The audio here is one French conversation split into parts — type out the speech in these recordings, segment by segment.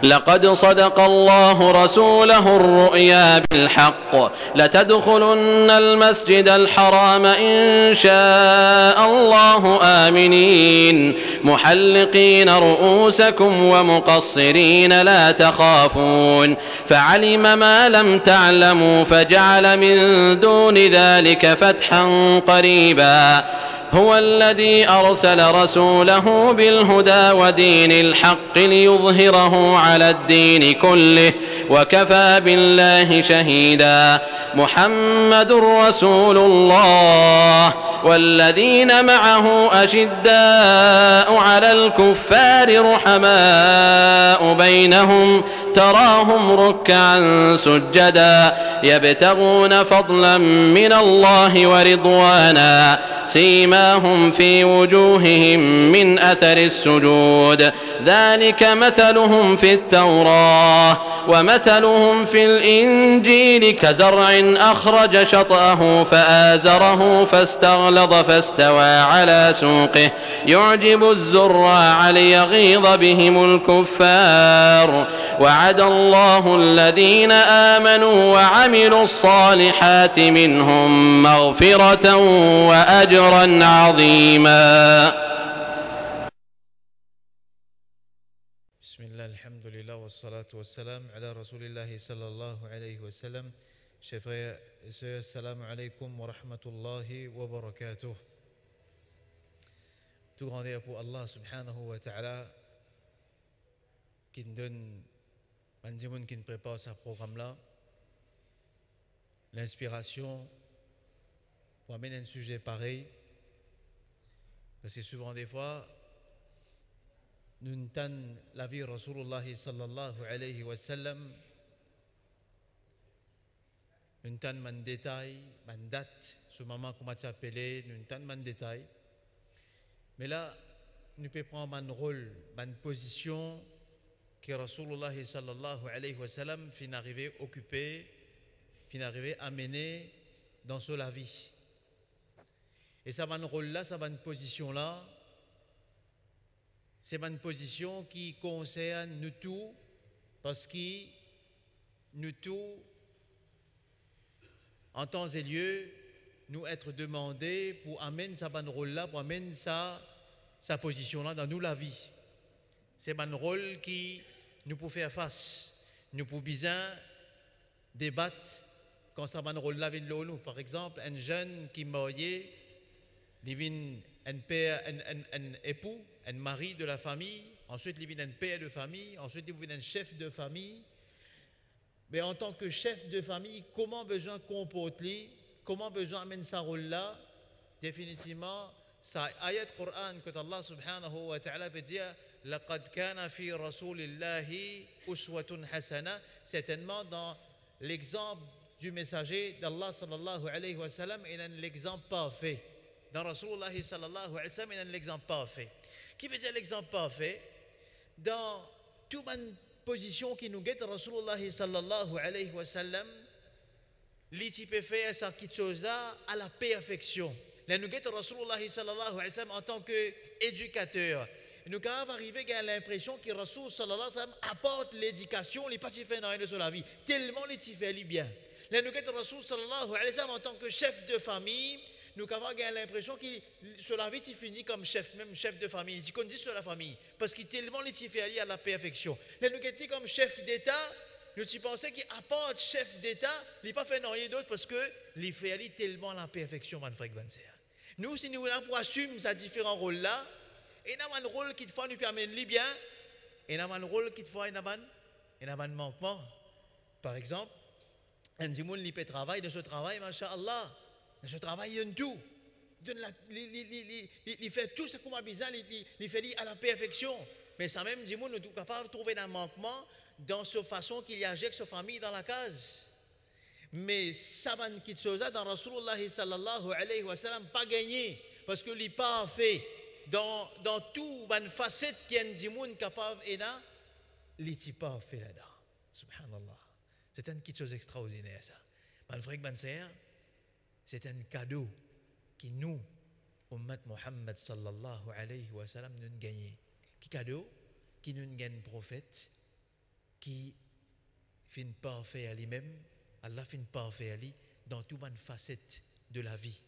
لقد صدق الله رسوله الرؤيا بالحق لتدخلن المسجد الحرام إن شاء الله آمنين محلقين رؤوسكم ومقصرين لا تخافون فعلم ما لم تعلموا فجعل من دون ذلك فتحا قريبا هو الذي أرسل رسوله بالهدى ودين الحق ليظهره على الدين كله وكفى بالله شهيدا محمد رسول الله والذين معه أشداء على الكفار رحماء بينهم تراهم ركعا سجدا يبتغون فضلا من الله ورضوانا سيماهم في وجوههم من أثر السجود ذلك مثلهم في التوراة ومثلهم في الإنجيل كزرع أخرج شطأه فآزره فاستغلظ فاستوى على سوقه يعجب الزراع ليغيظ بهم الكفار وعد الله الذين آمنوا وعملوا الصالحات منهم مغفرة وأجرا عظيما. بسم الله الحمد لله والصلاة والسلام على رسول الله صلى الله عليه وسلم. Chers frères et sœurs, salam alaikum wa rahmatullahi wa barakatuh. Tout grandeur pour Allah subhanahu wa ta'ala qui nous donne, qui nous prépare ce programme-là, l'inspiration pour amener un sujet pareil. Parce que souvent des fois, nous entendons la vie de Rasulullah sallallahu alayhi wa sallam, nous entendons un détail, une date, ce moment qu'on m'a appelé, nous entendons un détail. Mais là, nous pouvons prendre un rôle, une position que Rasulullah sallallahu alayhi wa sallam finit arriver à occuper, finit arriver à mener dans la vie. Et ça va un rôle-là, ça va une position-là, c'est une position qui concerne nous tous, parce que nous tous, en temps et lieu, nous être demandés pour amener ça un rôle-là, pour amener sa position-là dans nous la vie. C'est un rôle qui nous peut faire face, nous pouvons bien débattre quand ça va un rôle-là vient nous. Par exemple, un jeune qui est marié, il vient un père, un époux, un mari de la famille, ensuite il vient un père de famille, ensuite il vient un chef de famille. Mais en tant que chef de famille, comment besoin comporter, comment besoin amener ce rôle-là? Définitivement, ça ayat Coran que Allah subhanahu wa ta'ala peut dire laqad kana fi rasulillahi uswatun hasana, certainement dans l'exemple du messager d'Allah sallallahu alayhi wa sallam, il y a l'exemple parfait. Dans Rasulullah sallallahu alayhi wa sallam, il y a l'exemple parfait. Qui veut dire l'exemple parfait? Dans toute une position qui nous guette Rasulullah sallallahu alayhi wa sallam, il peut faire cette chose-là à la perfection. Là, nous guette Rasulullah sallallahu alayhi wa sallam en tant qu'éducateur. Nous avons arrivé à l'impression que Rasul sallallahu alayhi wa sallam apporte l'éducation, il n'est pas fait dans rien de la vie, tellement il fait bien. Là, nous guette Rasul sallallahu alayhi wa sallam en tant que chef de famille. Nous avons l'impression que sur la vie, il finit comme chef, même chef de famille. Il conduit sur la famille. Parce qu'il tellement il fait à la perfection. Mais nous étions comme chef d'État, nous pensons qu'il apporte chef d'État, il n'a pas fait rien d'autre parce qu'il fait tellement à la perfection, mon frère Banser. Nous, si nous voulons pour assumer ces différents rôles-là, il y a un rôle qui nous permet de bien, et il y a un rôle qui il y a un manquement. Par exemple, un dimoun qui peut travailler de ce travail, masha'Allah. Je travaille en tout. Il fait tout ce qu'on a besoin, il fait à la perfection. Mais ça même, dis-moi, nous sommes capables de trouver un manquement dans cette façon qu'il y a avec sa famille dans la case. Mais ça va une petite chose dans Rasulullah sallallahu alayhi wa sallam, pas gagné. Parce que n'est pas fait dans toute une facette qui est un capable et là, il n'est pas fait là-dedans. Subhanallah. C'est une petite chose extraordinaire ça. Mon frère Banser, c'est un cadeau qui nous, Ummat Muhammad sallallahu alayhi wa sallam, nous gagnons. Qui cadeau? Qui nous gagne prophète, qui fin parfait à lui-même, Allah fin parfait à lui dans toute une facette de la vie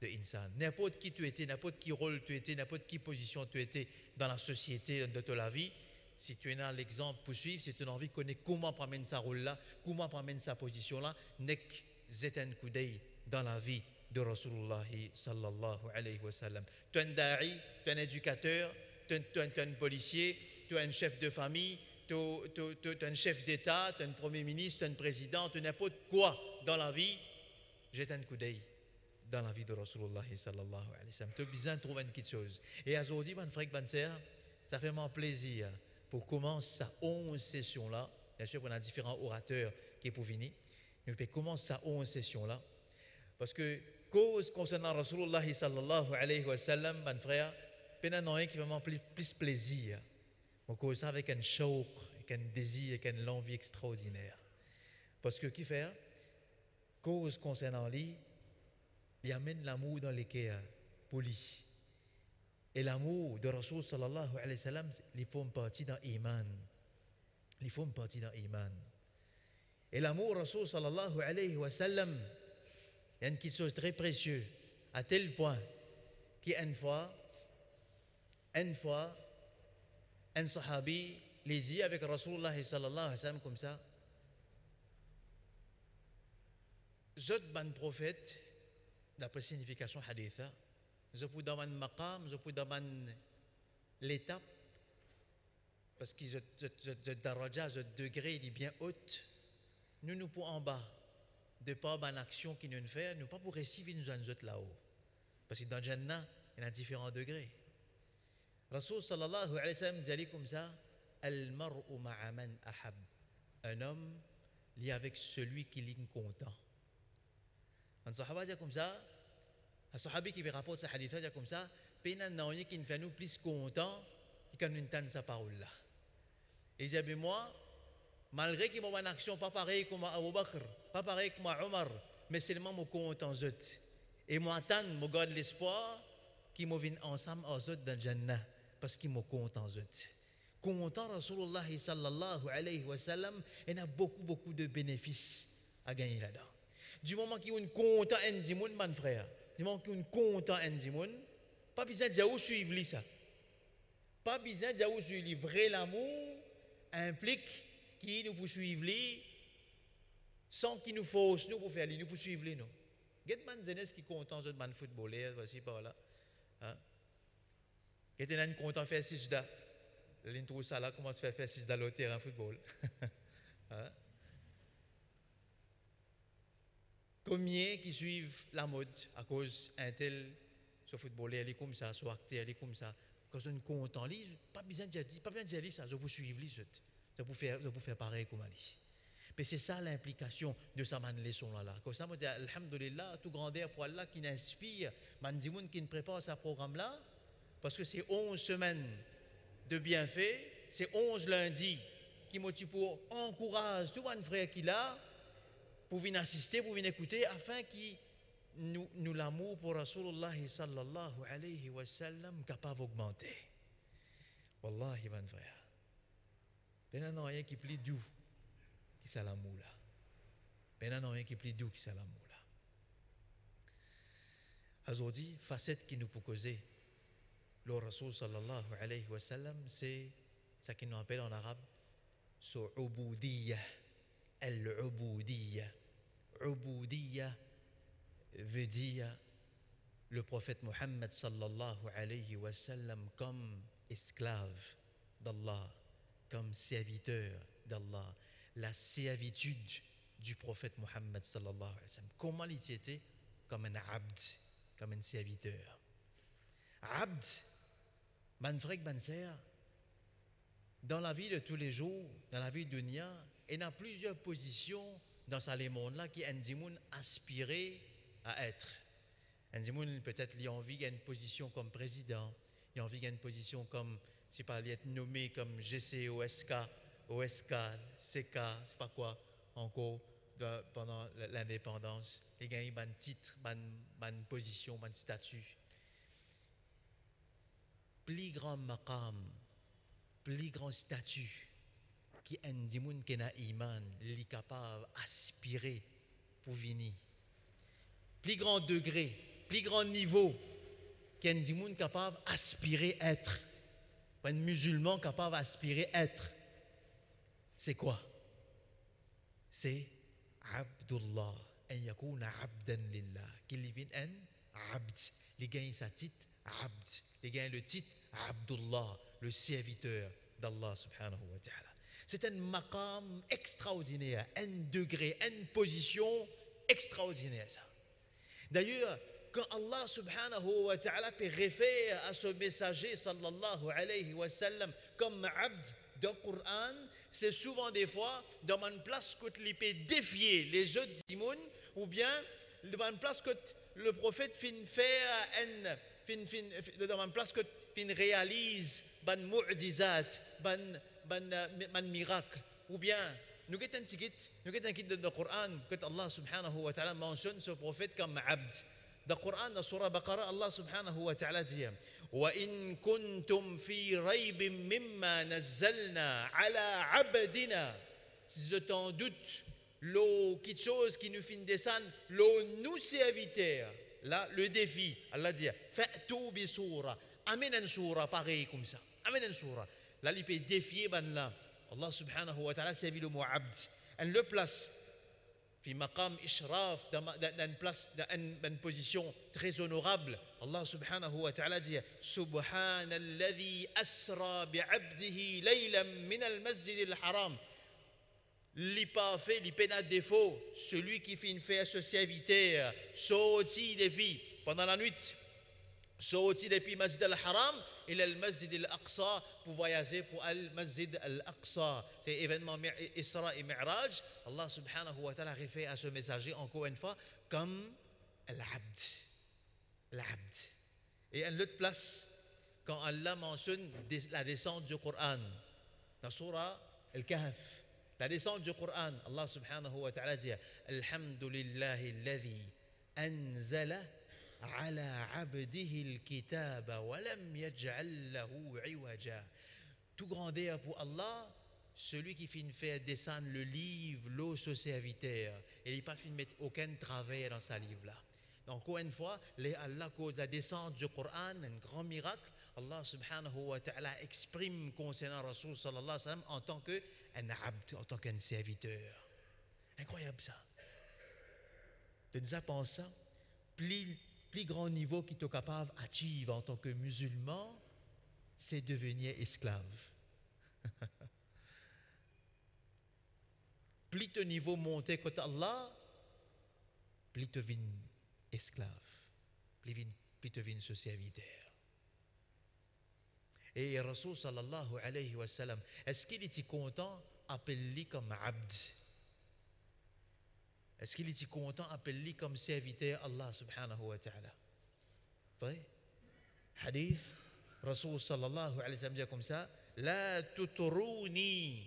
de l'insan. N'importe qui tu étais, n'importe qui rôle tu étais, n'importe qui position tu étais dans la société de la vie, si tu as l'exemple pour suivre, si tu as envie de connaître comment prendre sa rôle-là, comment prendre sa position-là, n'est que zéten koudei dans la vie de Rasulullah sallallahu alayhi wa sallam. Tu es un da'i, tu es un éducateur, tu es un policier, tu es un chef de famille, tu es un chef d'État, tu es un premier ministre, tu es un président, tu es n'importe quoi dans la vie, jette un coup d'œil dans la vie de Rasulullah sallallahu alayhi wa sallam. Tu as besoin de trouver une petite chose. Et aujourd'hui, mon frère, mon sœur, ça fait mon plaisir pour commencer sa 11 session-là. Bien sûr, on a différents orateurs qui sont pour venir. Nous pouvons commencer sa 11 session-là. Parce que, cause concernant Rasulullah sallallahu alayhi wa sallam, mon frère, il y a un qui vraiment plus plaisir. On cause ça avec un shawq, avec un désir, avec une envie extraordinaire. Parce que, qui fait? Cause concernant lui, il amène l'amour dans les cœurs pour lui. Et l'amour de Rasul sallallahu alayhi wa sallam, ils font partie dans l'iman. Ils font partie dans l'iman. Et l'amour de Rasul sallallahu alayhi wa sallam, il y a quelque chose de très précieux, à tel point qu'une fois, un sahabi les dit avec Rasulullah sallallahu alayhi wa sallam comme ça, Zot ban prophète, d'après signification haditha, je peux dans un maqam, je peux dans l'étape, parce que je daraja, je degré, il est bien haute. Nous pour en bas, de par une action qui nous fait, nous pas pour réciter nous en là-haut. Parce que dans Jannah, il y a différents degrés. Rasul sallallahu alayhi wa sallam dit comme ça, Al-mar'u ma'a man ahab. Un homme lié avec celui qui est content. Un sahaba dit comme ça, un sahabi qui rapporte ce hadith dit comme ça, peine n'a qui nous fait nous plus content quand nous entendons sa parole là. Et il dit moi, malgré qu'il m'a une action pas pareille comme Abu Bakr, pas pareille comme Omar, mais seulement mon content zot. Et moi attends, me garde l'espoir qu'ils me viennent ensemble en zot dans Jannah parce qu'ils me content zot. Content Rasulullah sallallahu alayhi wa sallam, il y a beaucoup de bénéfices à gagner là-dedans. Du moment qu'il y a un content en Zimoun, mon frère, du moment qu'il y a un content en Zimoun, pas besoin de suivre ça. Pas besoin de suivre. Vrai l'amour implique qu'il nous poursuive sans qu'il nous force nous pour faire nous poursuivre nous. Get man jeunesse qui content de man footballeur voici par là. Hein? Get un content faire sijda. L'intro ça là commence à faire sijda au terrain football. Hein? Combien qui suivent la mode à cause un tel ce footballeur il est comme ça, ce acteur il est comme ça. Quand on est content, pas besoin de dire ça, je vous suivre, je vous faire pareil comme Ali. Mais c'est ça l'implication de sa leçon là. Comme ça, moi, alhamdulillah, tout grandeur pour Allah qui n'inspire, man qui ne prépare ce programme là, parce que c'est 11 semaines de bienfaits, c'est 11 lundis qui motivent pour encourager tout un frère qui l'a, pour venir assister, pour venir écouter, afin qu'il nous l'amour pour Rasulullah sallallahu alayhi wa sallam capable d'augmenter. Wallahi, mon frère. Il y a rien qui est plus doux qui c'est l'amour là. Il y a rien qui est plus doux qui c'est l'amour là. Aujourd'hui, facette qui nous peut causer le Rasul sallallahu alayhi wa sallam, c'est ça qu'on nous appelle en arabe su'ubudiyya. Al-ubudiyya. Ubudiyya veut dire le prophète Mohammed sallallahu alayhi wa sallam comme esclave d'Allah, comme serviteur d'Allah, la servitude du prophète Mohammed sallallahu alayhi wa sallam. Comment il était? Comme un abd, comme un serviteur. Abd, man frère, man sœur, dans la vie de tous les jours, dans la vie de dunya, il y a plusieurs positions dans ce monde-là qui ont aspiré à être. Un Zimoun peut-être il a envie d'une position comme président, il a envie d'une position comme, je sais pas, il est nommé comme GC, OSK, CK, je sais pas quoi, encore pendant l'indépendance. Il a gagné un titre, une position, un statut. Plus grand maqam, plus grand statut, qui a un iman, li capable aspirer pour venir. Plus grand degré, plus grand niveau, qui a un capable aspirer être. Un musulman capable d'aspirer être. C'est quoi? C'est Abdullah. En yakuna abdan lillah. Qu'il vienne un abd. Il gagne sa titre, abd. Il gagne le titre, Abdullah, le serviteur d'Allah subhanahu wa ta'ala. C'est un maqam extraordinaire, un degré, une position extraordinaire ça. D'ailleurs, quand Allah subhanahu wa ta'ala peut référer à ce messager sallallahu alayhi wa sallam comme abd dans le Coran, c'est souvent des fois dans une place que tu peux défier les autres dimouns ou bien dans une place que le prophète fin faire dans une place que fin réalise ban mu'jizat, ban miracle ou bien nous avons un kit dans le Coran que Allah subhanahu wa ta'ala mentionne ce prophète comme abd. Dans le Coran, dans la Surah Baqarah, Allah subhanahu wa ta'ala dit وَإِن كُنْتُمْ فِي رَيْبٍ مِّمَّا نَزَّلْنَا عَلَى عَبْدِنَا. Si je t'en doute, quelque chose qui nous fait descendre, nous serviteurs, là, le défi, Allah dit فَأْتُوا بِسُورَةٍ. Amène une surah pareil comme ça. Amène une surah. Là, il peut défier là. Allah subhanahu wa ta'ala servi le mot abd. Elle le place في مقام إشراف dans une position très honorable. Allah subhanahu wa ta'ala dit سبحان الذي أسرى بعبده ليلا من المسجد الحرام. Li pas fait, li peine à défaut, celui qui fait une faire ce serviteur sorti depuis pendant la nuit, sorti depuis Masjid al-Haram et le Masjid al-Aqsa pour voyager pour le Masjid al-Aqsa. C'est l'événement Isra et Mi'raj. Allah subhanahu wa ta'ala réfère à ce messager encore une fois comme l'abd. L'abd. Et à l'autre place, quand Allah mentionne la descente du Coran, dans Surah Al-Kahf, la descente du Coran, Allah subhanahu wa ta'ala dit Alhamdulillahi alladhi anzala على عبده الكتاب ولم يجعل له عوجا. Tout grandeur pour Allah, celui qui finit faire descendre le livre, l'eau sur serviteur, et il n'a pas fini de mettre aucun travers dans sa livre là. Donc encore une fois, Allah cause la descente du Coran, un grand miracle. Allah subhanahu wa ta'ala exprime concernant Rasul sallallahu alayhi wa sallam en tant qu'un abd, en tant qu'un serviteur. Incroyable ça. Tu nous as pensé ça? Plus grand niveau qui est capable d'atteindre en tant que musulman, c'est devenir esclave. Plus ton niveau monté côté Allah, plus tu deviens esclave, plus tu deviens ce serviteur. Et Rasul sallallahu alayhi wa sallam, est-ce qu'il était content d'appeler comme abd? Est-ce qu'il était content d'appeler comme serviteur Allah subhanahu wa ta'ala? Oui. Hadith, Rasul sallallahu alayhi wa sallam dit comme ça La tutruni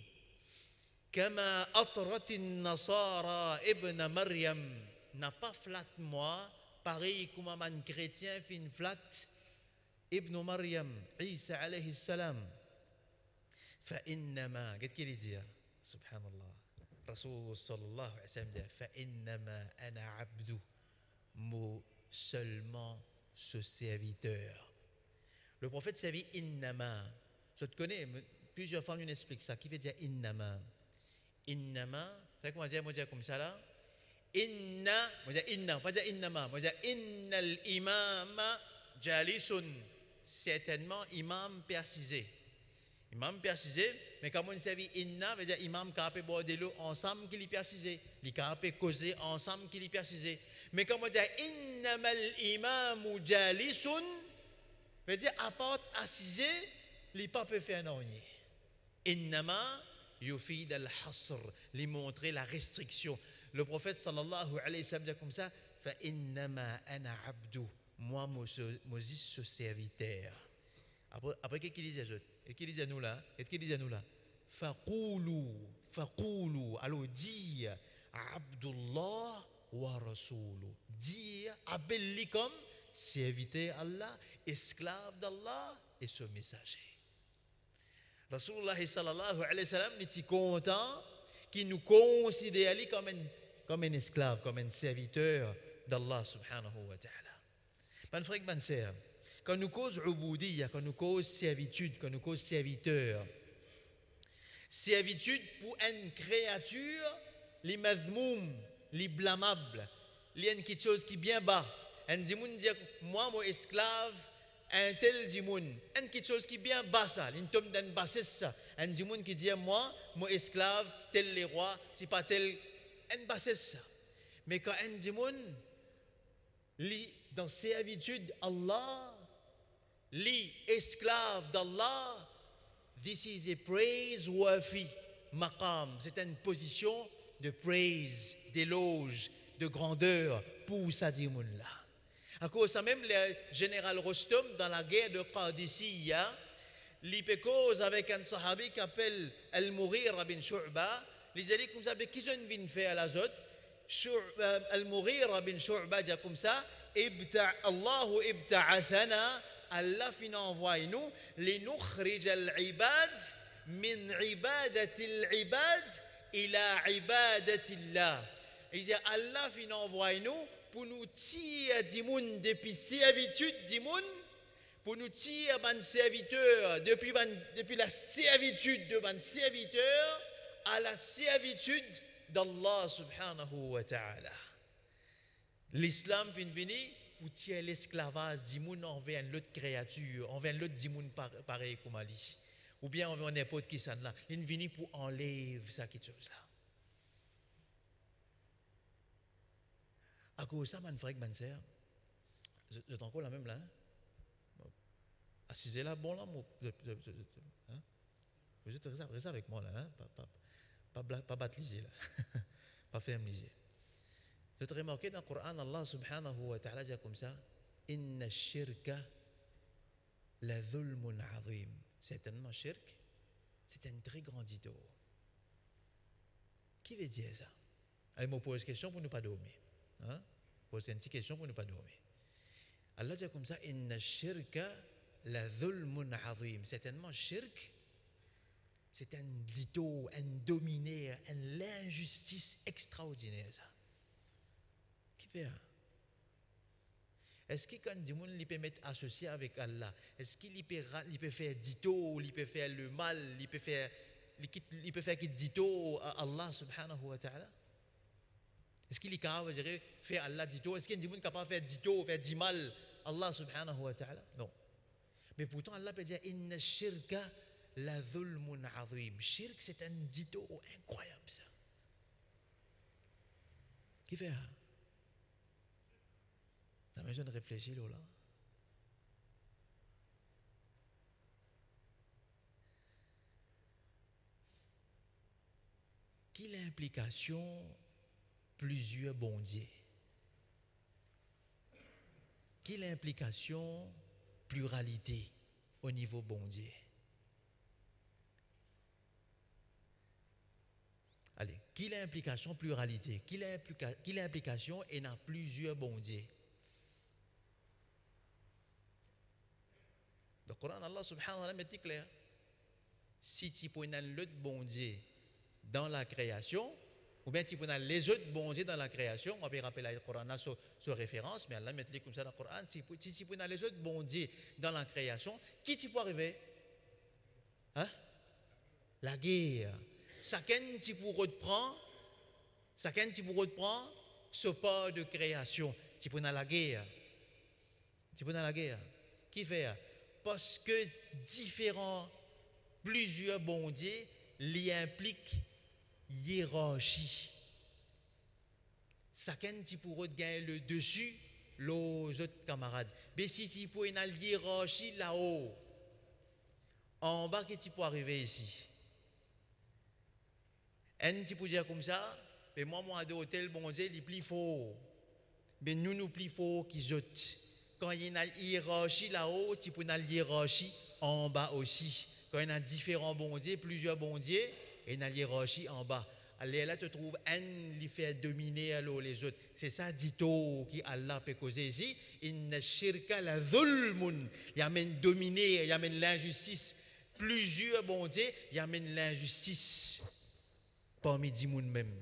kama atrat an-nasara ibn Maryam. N'a pas flatte moi, pareil comme un chrétien fin flatte ibn Maryam, Isa alayhi salam. Fa innama, qu'est-ce qu'il dit? Subhanallah. Rasul sallallahu alayhi wa sallam dit فإنما أنا عبد, mot seulement ce serviteur. Le prophète servit innama. Je te connais, plusieurs fois on explique ça. Qui veut dire innama? Innama, c'est comment dire, moi dire comme ça là. Inna, moi dire inna, pas dire innama, moi dire innal imama jalisun. Certainement imam persisé. Imam persisé, mais quand on servi inna, veut dire imam qui a pu boire de l'eau ensemble qui l'y persisé, il a pu causer ensemble qui l'y persisé. Mais quand on dit innamal imamu jalisun, veut dire apporte assisé, il pas peut faire non. Innama yufid al-hasr, lui montrer la restriction. Le prophète sallallahu alayhi wa sallam dit comme ça, fa innama ana abdu, moi Moses ce serviteur. Après qu'est-ce qu'il disait les autres? Et qu'il disait nous là? Et qu'il disait nous là? Faqulu, alors dire Abdullah wa Rasoulou. Dire, appelle-lui comme serviteur Allah, esclave d'Allah et ce messager. Rasulullah sallallahu alayhi wa sallam était content qu'il nous considère comme un esclave, comme un serviteur d'Allah subhanahu wa ta'ala. Ban frère, ban sœur, quand nous cause ubudiyya, quand nous cause servitude, quand nous cause serviteur, servitude pour une créature, les mazmoum, les blâmables, les quelque chose qui est bien bas. Un dimoun dit, moi, mon esclave, un tel dimoun, un quelque chose qui est bien bas ça, l'intom d'un bassesse ça. Un dimoun qui dit, moi, mon esclave, tel les rois, c'est pas tel, un bassesse ça. Mais quand un dimoun, dans ses habitudes, Allah, les esclaves d'Allah, this is a praiseworthy maqam. C'est une position de praise, d'éloge, de grandeur pour sa dimoun-là. À cause de ça, même le général Rostom, dans la guerre de Qadisiyya, il peut cause avec un sahabi qui s'appelle Al-Mughira bin Shu'ba. Il a dit comme ça, mais qui sont venus faire à la zot? Al-Mughira bin Shu'ba dit comme ça, Allahu ibta'athana, Allah fin envoie nous, linukhrij al-ibad min ibadati al-ibad ila ibadati Allah. Il dit Allah fin envoie nous pour nous tirer du monde depuis servitude du monde, pour nous tirer ban serviteur depuis la servitude de ban serviteur à la servitude d'Allah subhanahu wa ta'ala. L'islam vient venir pour tirer l'esclavage du monde envers l'autre créature, envers l'autre du monde pareil comme Ali, ou bien envers n'importe qui ça là. Il vient pour enlever ça quelque chose là. À cause de ça, man frère, man sœur, je suis encore la même là. Assisez là, bon là, vous êtes resté avec moi là, hein? Pas baptisé là, pas fermiser. Vous avez remarqué dans le Coran, Allah subhanahu wa ta'ala dit comme ça, Inna shirka la dhulmun azim. Certainement, shirk, c'est un très grand idole. Qui veut dire ça? Allez, me pose une question pour ne pas dormir. Hein? Poser une petite question pour ne pas dormir. Allah dit comme ça, Inna shirka la dhulmun azim. Certainement, shirk, c'est un dito, un dominé, une injustice extraordinaire. Ça. Qui fait ça? Est-ce que quand du monde peut mettre associé avec Allah, est-ce qu'il peut faire dito, il peut faire le mal, il peut faire qu'il dito à Allah subhanahu wa ta'ala? Est-ce qu'il est capable de faire Allah dito? Est-ce qu'il y a des gens qui sont capables de faire dito, faire du mal Allah subhanahu wa ta'ala? Non. Mais pourtant Allah peut dire Inna shirka la dhulmun azim. Shirk c'est un dito incroyable ça. Qui fait ça? La maison de réfléchir là. Quelle est l'implication plusieurs bons dieux? Quelle est l'implication pluralité au niveau bon Dieu? Allez, quelle est l'implication pluralité? Quelle est l'implication et dans plusieurs bons dieux? Le Coran, Allah subhanahu wa ta'ala met clair. Si tu prends l'autre bon Dieu dans la création, ou bien tu prends les autres bons dieux dans la création, on peut rappeler le Coran sur référence, mais Allah met comme ça dans le Coran. Si tu prends les autres bons dieux dans la création, qui tu peux arriver? Hein? La guerre. Chacun tu peux reprendre ce pas de création. Tu prends la guerre. Tu prends la guerre. Qui fait? Parce que plusieurs bons dieux les impliquent hiérarchie. Chacun tu pourras gagner le dessus les autres camarades. Mais si tu peux une hiérarchie là-haut, en bas que tu peux arriver ici. Un tu peux dire comme ça, mais moi de hôtel bon Dieu, il est plus fort. Mais nous plus fort qu'ils autres. Quand il y a une hiérarchie là-haut, tu peux une hiérarchie en bas aussi. Quand il y a différents bons dieux, plusieurs bons dieux, et une hiérarchie en bas. Alors là, tu trouves un qui fait dominer les autres. C'est ça, dit-on, qui Allah peut causer ici. Inna shirka la dhulmun. Il y a même dominer, il y a même l'injustice. plusieurs bon Dieu, il amène l'injustice parmi les gens même.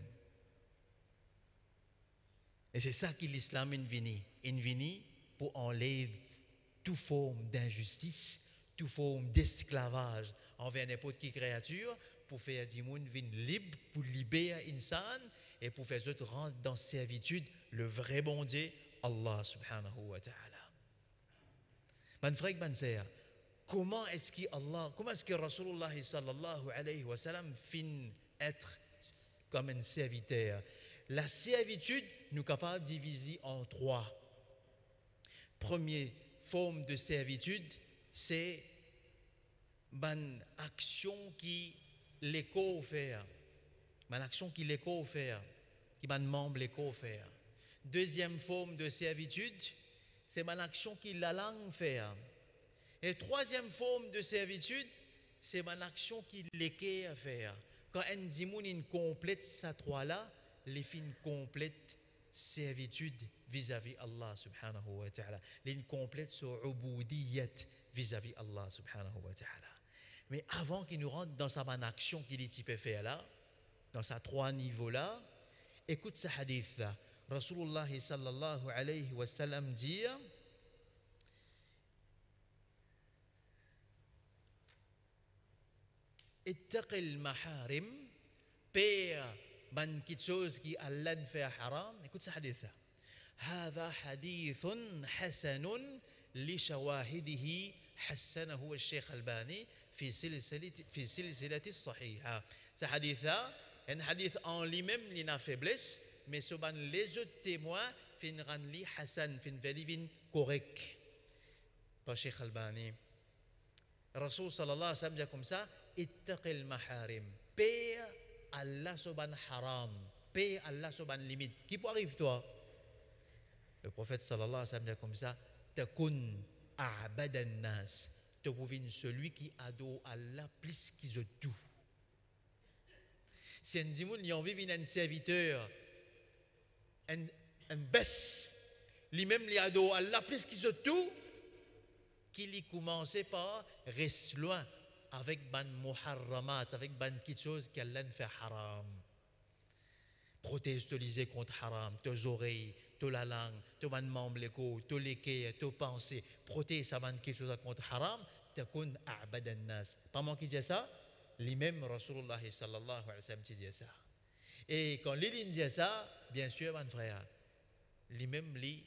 Et c'est ça que l'islam est venu. Il est venu pour enlever toute forme d'injustice, toute forme d'esclavage envers n'importe quelle créature, pour faire des gens libres, pour libérer l'insan et pour faire autres rentrer dans servitude le vrai bon Dieu, Allah subhanahu wa ta'ala. Man frère, man sœur, comment est-ce que Rasulullah sallallahu alayhi wa sallam finit être comme un serviteur? La servitude nous capable de diviser en trois. Première forme de servitude, c'est une action qui l'écho faire, une action qui l'écho faire, qui un membre l'écho faire. Deuxième forme de servitude, c'est une action qui la langue faire. Et troisième forme de servitude, c'est une action qui l'équerre faire. Quand un dimoun complète ces trois-là, les fins complète servitude vis-à-vis Allah subhanahu wa ta'ala. Les complète sur uboudiyat vis-à-vis Allah subhanahu wa ta'ala. Mais avant qu'il nous rentre dans sa bonne action qu'il est type faire là, dans ces trois niveaux-là, écoute ce hadith-là. Rasulullah sallallahu alayhi wa sallam dit ittaqil maharim, père ban quelque chose qui Allah fait haram. Écoute ce hadith-là. هذا حديث حسن لشواهده حسنه الشيخ الباني في سلسلة الصحيحة. Ce hadith-là, un hadith en lui-même, il a faiblesse, mais sur les autres témoins, fin ranli Hassan, fin velivin correct. Par Cheikh Albani. Rasul sallallahu alayhi wa sallam dit comme ça, ittaqil maharim. Paix Allah soban haram. Paix Allah soban limite. Qui peut arriver toi? Le prophète sallallahu alayhi wa sallam dit comme ça, takun a'badan nas. Tu deviens celui qui adore Allah plus qu'ils ont tout. Si un dimoun y envie un serviteur, un baisse, lui-même lui adore Allah plus qu'ils ont tout, qu'il y commençait par rester loin avec ban muharramat, avec ban quelque chose qu'Allah fait haram. Protège-toi contre haram, tes oreilles, la langue, ban membre, tes l'équerre, tes pensées, protège ça ban quelque chose contre haram, takun a'badan nas. Pas moi qui dis ça, lui-même Rasulullah sallallahu alayhi wa sallam dit ça. Et quand lui dit ça, bien sûr, mon frère, lui-même lui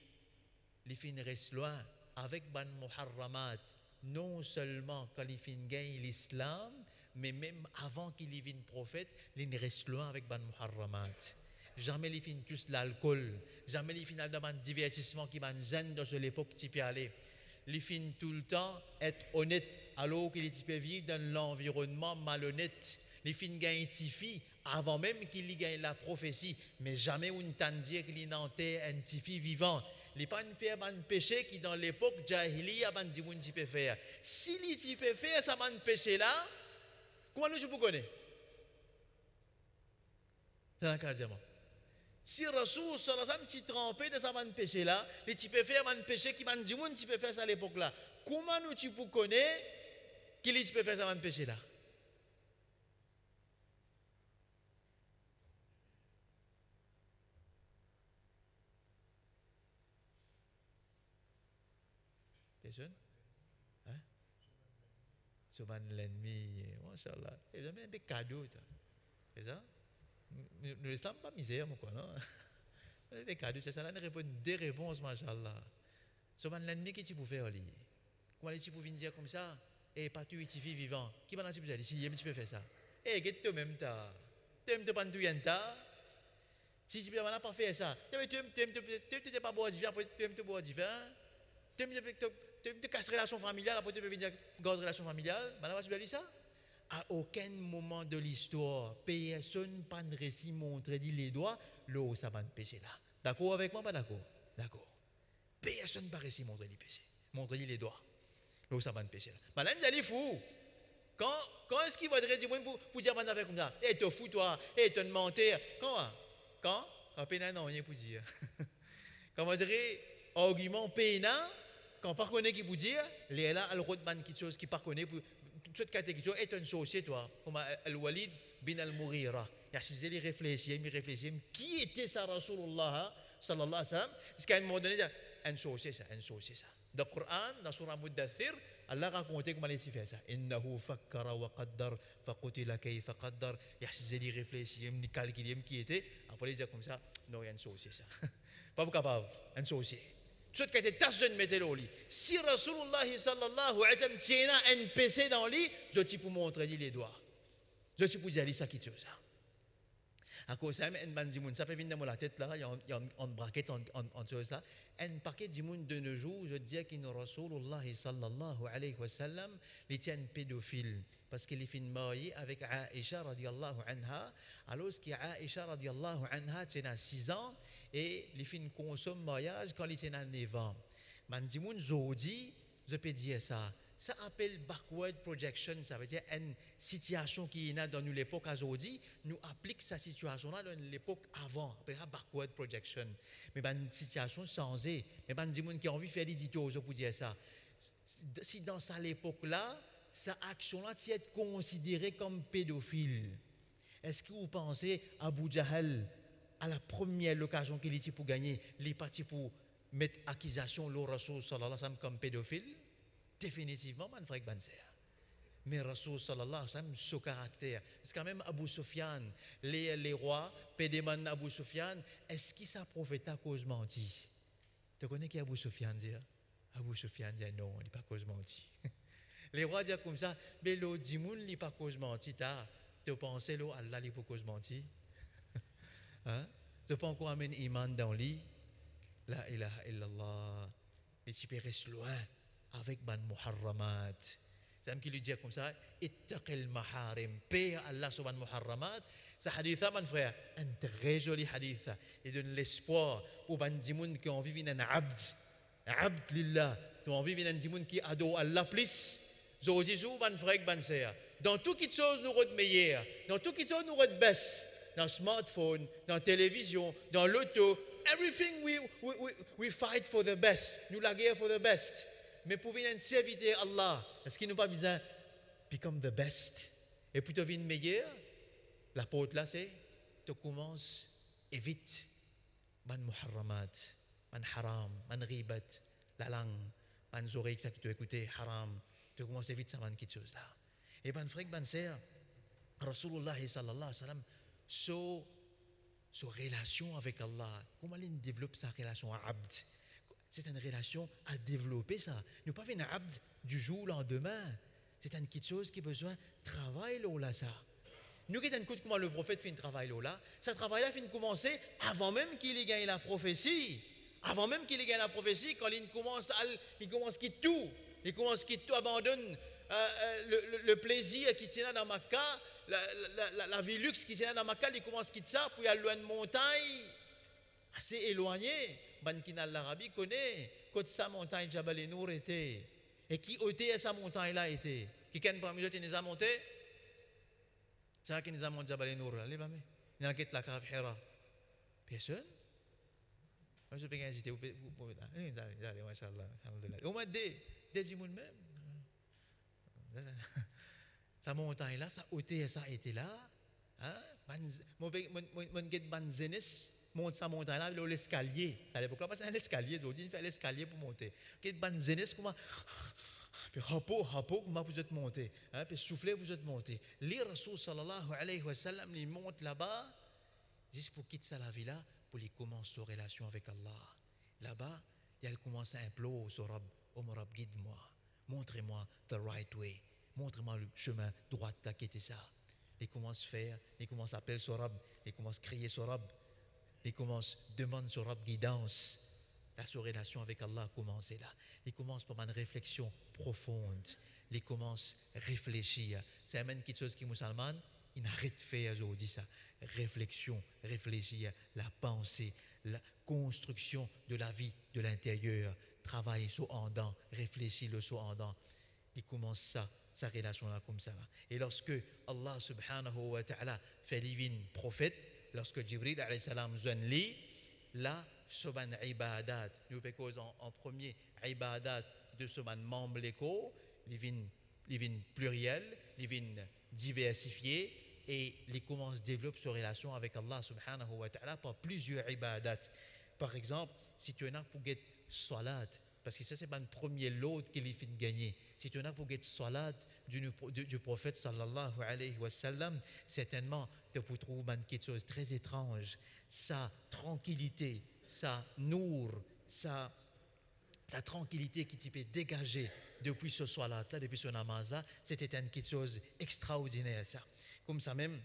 fin reste loin avec ban muharramat, non seulement quand il fin gagne l'islam, mais même avant qu'il y vienne prophète, il reste loin avec ban muharramat. Jamais il fin tous l'alcool, jamais il fin dans un divertissement qui m'a gêné dans l'époque qui peut aller. Il fin tout le temps être honnête alors qu'il peut vivre dans l'environnement malhonnête. Il fin gagne tifi avant même qu'il y gagne la prophétie, mais jamais on t'en dit qu'il y a un tifi vivant. Il n'y a pas un péché qui dans l'époque jahiliya a dit qu'on peut faire. Si il peut faire ça péché là, comment nous vous connaissez? C'est un cas. Si Rasoul sallallahu alayhi wa sallam s'est trompé de ça péché là, il peut faire un péché qui m'a dit qu'on peut faire ça à l'époque là. Comment nous tu connais qu'il peut faire ça péché là? Les jeunes? Hein? Souvent l'ennemi, machallah. Et vous avez un cadeau, c'est ça? Nous ne sommes pas misère, quoi, non? Les cadeaux, c'est ça, là, des réponses, machallah. Souvent l'ennemi qui tu peux faire, comment tu peux dire comme ça? Et pas tu es vivant. Qui va dire si tu peux faire ça? Eh, get toi-même, tu aimes te prendre tout yanta. Si tu ne peux pas faire ça, tu n'aimes pas boire du vin, tu aimes te boire du vin. Tu aimes te casser relation familiale, après tu peux venir garder relation familiale. Maintenant, tu dois dire ça? À aucun moment de l'histoire, personne pas de récit montre dit les doigts, l'eau ça va péché là. D'accord avec moi, pas d'accord? D'accord. Personne pas récit montre dit péché, montre dit les doigts, l'eau ça va péché là. Madame, vous allez fou. Quand est-ce qu'il va dire pour dire madame comme ça? Eh, te fous toi, eh, te mentir. Quand pénal non rien pour dire. Quand on dirait argument pénal, quand on ne connaît qui pour dire, les là, elle retenait quelque chose qui ne connaît cette catégorie est un sorcier, toi, comme Al-Walid bin Al-Mughira. Il réfléchit, qui était ça, Rasulullah, sallallahu alayhi wa sallam? Parce qu'à un moment donné, un sorcier, ça. Dans le Coran, dans Surah Muddathir, Allah racontait comment il fait ça. Innahu fakkara wa qaddar, faqutila kayfa qaddar. Il réfléchit, il calcule qui était. Après, il dit comme ça, non, il y a un sorcier, ça. Pas capable, un sorcier. Tout ce qui était tasse de mettre au lit. Si Rasulullah sallallahu alayhi wa sallam tient un PC dans le lit, je suis pour montrer les doigts. Je suis pour dire ça qui tue ça. À cause de ça, ça peut venir dans la tête là, il y a une braquette en chose là. Un paquet de monde de nos jours, je dis qu'il y a Rasulullah sallallahu alayhi wa sallam, il tient un pédophile. Parce qu'il est fin marié avec Aïcha radiallahu anha. Alors qu'Aïcha radiallahu anha tient 6 ans et il fin consomme mariage quand il tient 9 ans. Mandimoun Zodi, je peux dire ça. Ça appelle backward projection, ça veut dire une situation qui est dans l'époque aujourd'hui, nous applique cette situation-là dans l'époque avant, on appellera backward projection. Mais une situation changée, mais des gens qui ont envie de faire l'édito pour dire ça. Si dans cette époque-là, cette action-là est considérée comme pédophile, est-ce que vous pensez à Abu Jahal, à la première occasion qu'il était pour gagner, il est parti pour mettre accusation au Rasul sallallahu alayhi wa sallam comme pédophile? Définitivement, man frère Banser. Mais Rasul sallallahu alayhi wa sallam, ce caractère. C'est quand même Abu Sufyan, les rois, pédéman Abu Sufyan, est-ce qu'il s'est prophète à cause menti? Tu connais qui Abu Sufyan dit? Abu Sufyan dit non, il n'est pas cause menti. Les rois disent comme ça, mais l'autre dit il n'est pas cause menti. Tu penses que Allah n'est pas cause menti? Hein? Tu penses qu'on amène iman dans lui? La ilaha illallah. Et tu peux rester loin avec ban muharramat. C'est qui lui dit comme ça, ittaqil maharim, paix Allah sur ban muharramat. Ce hadith, mon frère, un très joli hadith. Il donne l'espoir pour ban dimoun qui ont vécu un abd lillah, qui ont vécu un dimoun qui adore Allah plus. Je dis, ban frère, ban sœur, dans tout qui chose nous rend meilleur, dans tout qui chose nous rend best, dans le smartphone, dans la télévision, dans l'auto, everything we fight for the best. Nous la guerre for the best. Mais pour venir servir Allah, est-ce qu'il nous pas besoin become the best? Et pour devenir meilleur, la porte là c'est, tu commences évite ban muharramat, ban haram, ban ribat, la langue, ban oreilles qui te écouter haram, tu commences évite ça ban quelque chose là. Et ban frère, ban sœur, Rasulullah sallallahu alayhi wa sallam, sa relation avec Allah, comment il développe sa relation à abd? C'est une relation à développer ça. Nous pas faire un abd du jour au lendemain. C'est une petite chose qui a besoin de travail là ça. Nous avons écouté comment le prophète fait un travail là. Ce travail là fait commencer avant même qu'il ait gagné la prophétie. Avant même qu'il ait gagné la prophétie, quand il commence à quitter tout. Il commence à quitter tout, abandonne le plaisir qui tient dans Makkah, la vie luxe qui tient dans Makkah, il commence à quitter ça pour y aller à une montagne assez éloignée. Bankinal l'Arabie connaît côté sa montagne Jabal Nour était et qui ôtait sa montagne là était qui quand parmi eux nous a monté c'est là qui nous a monté Jabal Nour là les blâmer il a quitté la cave Hira personne moi je peux hésiter pour allez machallah alhamdulillah au moins des jimoun même sa montagne là ça ôtait ça était là hein mon get ban zenes monte sa montagne là, l'escalier. À l'époque là, parce que c'est un escalier, aujourd'hui, il fait l'escalier pour monter. Qu'est-ce que jeunesse comment puis rapport comment vous êtes monté, hein, puis souffler vous êtes monté. Les Rasul sallallahu alayhi wa sallam, ils montent là-bas juste pour quitter la vie là, pour les commencer sa relation avec Allah. Là-bas, il commence à implorer sur Rab, oh mon Rab, guide-moi, montrez-moi the right way, montrez-moi le chemin droit qui était ça. Il commence à faire, il commence à appeler sur Rab, il commence à crier sur Rab. Il commence à demander sur la guidance. La relation avec Allah a commencé là. Il commence par une réflexion profonde. Il commence à réfléchir. C'est même quelque chose qui est musulman, il n'arrête de faire aujourd'hui ça. Réflexion, réfléchir, la pensée, la construction de la vie de l'intérieur. Travailler sur en dedans, réfléchir le sur en dedans. Il commence ça, sa relation là comme ça. Là. Et lorsque Allah subhanahu wa ta'ala fait divine prophète, lorsque Jibril alayhi salam zone li, là, soban ibadat, nous pécons en premier ibadat de soban membre l'écho, il vient il vient pluriel, il vient diversifié et il commence à développer sa relation avec Allah subhanahu wa ta'ala par plusieurs ibadat. Par exemple, si tu en as pour get salat, parce que ça c'est pas le premier lot qu'il fait gagner. Si tu en as pour get salat du prophète sallallahu alayhi wa sallam, certainement tu peux trouver quelque chose de très étrange. Sa tranquillité, sa nour, sa tranquillité qui t'y peut dégager depuis ce salat-là, depuis ce namaz-là, c'était quelque chose d'extraordinaire ça. Comme ça même,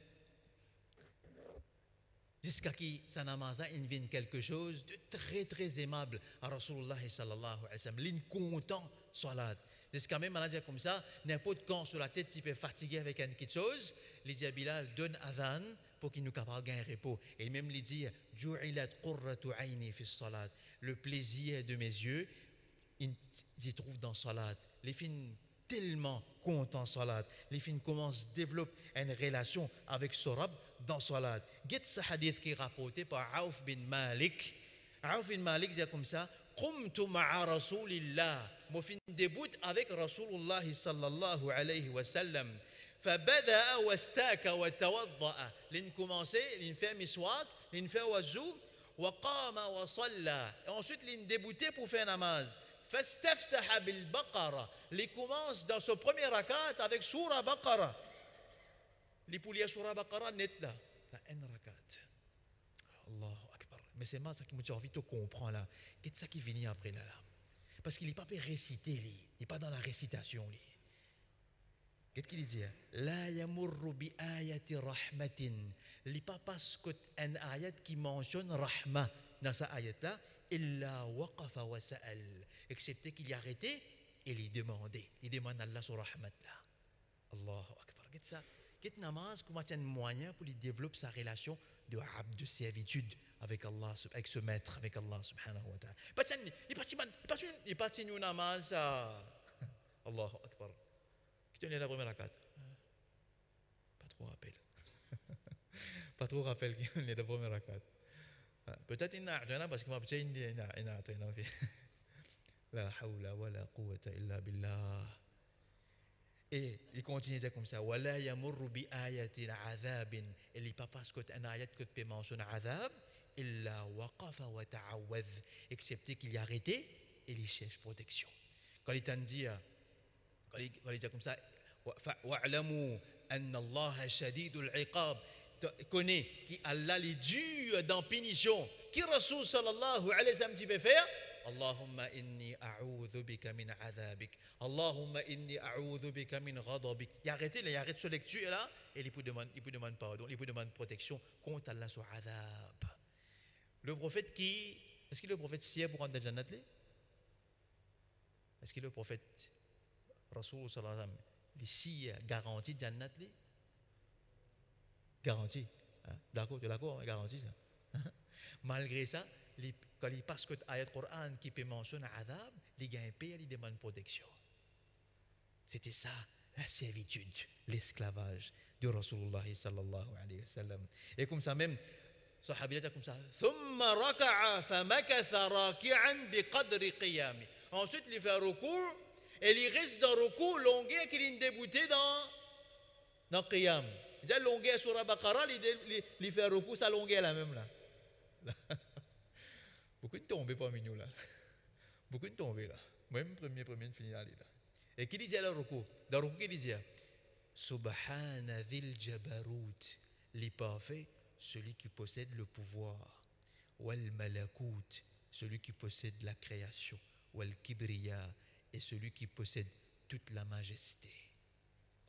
jusqu'à ce que ce namaz-là vienne quelque chose de très très aimable à Rasulullah sallallahu alayhi wa sallam. L'in content salat. Jusqu'à même, on a dit comme ça, n'importe quand sur la tête, tu peux fatiguer avec quelque chose, il dit à Bilal, donne adhan pour qu'il nous capable gagner repos. Et même il dit, Ju'ilat qurratu ayni fi salat. Le plaisir de mes yeux, il s'y trouve dans salat. Les filles tellement contents salat. Les filles commencent à développer une relation avec ce Rab dans salat. Get ce hadith qui est rapporté par Auf bin Malik. Auf bin Malik dit comme ça, قمت مع رسول الله مفين ديبوت avec رسول الله صلى الله عليه وسلم فبدأ واستاك وتوضأ لين commencé لين fait miswak لين fait wazou وقام وصلى et ensuite لين débuté pour faire namaz فاستفتح بالبقرة لين commence dans ce premier rakat avec surah Baqara li pour lire surah Baqara net là une rakat Allah. Mais c'est ça qui m'a envie de comprendre là. Qu'est-ce ça qui vient après là, parce qu'il n'est pas réciter, il n'est pas dans la récitation. Qu'est-ce qu'il dit? La yamurru bi ayati rahmatin. Il n'est pas parce qu'un ayat qui mentionne rahma dans sa ayat là, illa waqafa wa sa'al. Excepté qu'il y a arrêté et il demandait. Il demande à Allah sur rahmat là. Allahu akbar. Qu'est-ce ça? Qu'est-ce namaz comment un moyen pour lui développer sa relation de abd, de servitude avec Allah, avec ce maître, avec Allah subhanahu wa ta'ala. Il est parti nous namaz Allahu akbar. Qui tenait la première rakat? Pas trop rappel. Pas trop rappel qui tenait la première rakat. Peut-être il n'a rien parce que moi peut-être il n'a rien. La hawla wa la quwwata illa billah. Et il continue comme ça. Wala yamurru bi ayatin azabin. Il n'est pas parce qu'un ayat que tu mentionnes azab. Illa waqafa wa ta'awwadh, excepté qu'il y a arrêté et il cherche protection. Quand il t'a dit comme ça, wa'lamu anna Allah shadidul iqab, connais qu'Allah est dur dans punition. Qui Rasul sallallahu alayhi wa sallam dit faire? Allahumma inni a'udhu bika min adhabik. Allahumma inni a'udhu bika min ghadabik. Il arrête ce lecture là et il peut demander pardon, il peut demander protection contre Allah sur adhab. Le prophète est-ce que le prophète sied pour rentrer dans le Jannat? Est-ce que le prophète Rasul sallallahu alayhi wa sallam les sied garantit le Jannat? Garanti. D'accord, tu es d'accord, garanti ça. Malgré ça, quand il passe que l'ayat Coran qui peut mentionner adab, les gars payent, ils demandent protection. C'était ça, la servitude, l'esclavage de Rasulullah sallallahu alayhi wa sallam. Et comme ça même, Sahabiyat comme ça. ثم ركع فمكث راكعا بقدر قيامه. Ensuite, il fait un recours et il reste dans le recours longueur qu'il est débouté dans Qiyam. Il dit longueur sur la Baqara, il fait un recours, sa longueur la même là. Beaucoup de tombés parmi nous là. Beaucoup de tombés là. Même premier fini là. Et qui dit le recours? Dans le recours, qui dit Subhana dhil jabarut, li parfait, celui qui possède le pouvoir, wal malakut, celui qui possède la création, wal kibriya, et celui qui possède toute la majesté,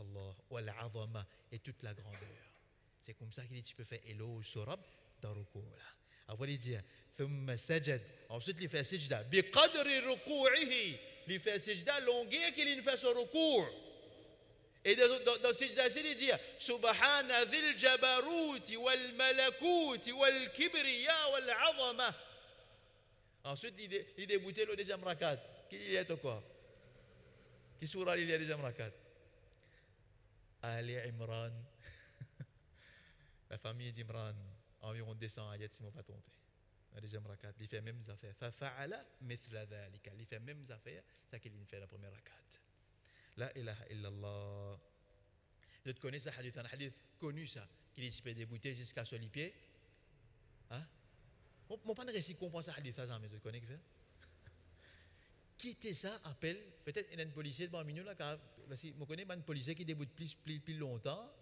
Allah, wal azama, et toute la grandeur. C'est comme ça qu'il dit tu peux faire éloge sur Rab dans le recours là. Après il dit thumma sajad, ensuite il fait sajda bi qadri ruku'ihi, il fait sajda longueur qu'il fait son recours. Et dans cette sajda il dit subhana dhil jabaruti wal malakuti wal kibriya wal azama. Ensuite il déboutait le deuxième rakat. Qui il est quoi? Qui surah il y a deuxième rakat? Ali Imran. La famille d'Imran, environ 200 ayats si je ne me pas trompé. La deuxième rakat, il fait même affaires. Fafa'ala mithla dhalika, il fait même affaires, ça qu'il fait la première rakat. La ilaha illallah. Je te connais ce hadith, un hadith connu ça, qu'il est peut débouter jusqu'à sur les pieds. Hein? Mon pas de récit comprend ça hadith ça, mais je connais qui fait. Qui était ça appelle, peut-être il y a un policier devant nous là, parce que je connais un policier qui déboute plus longtemps.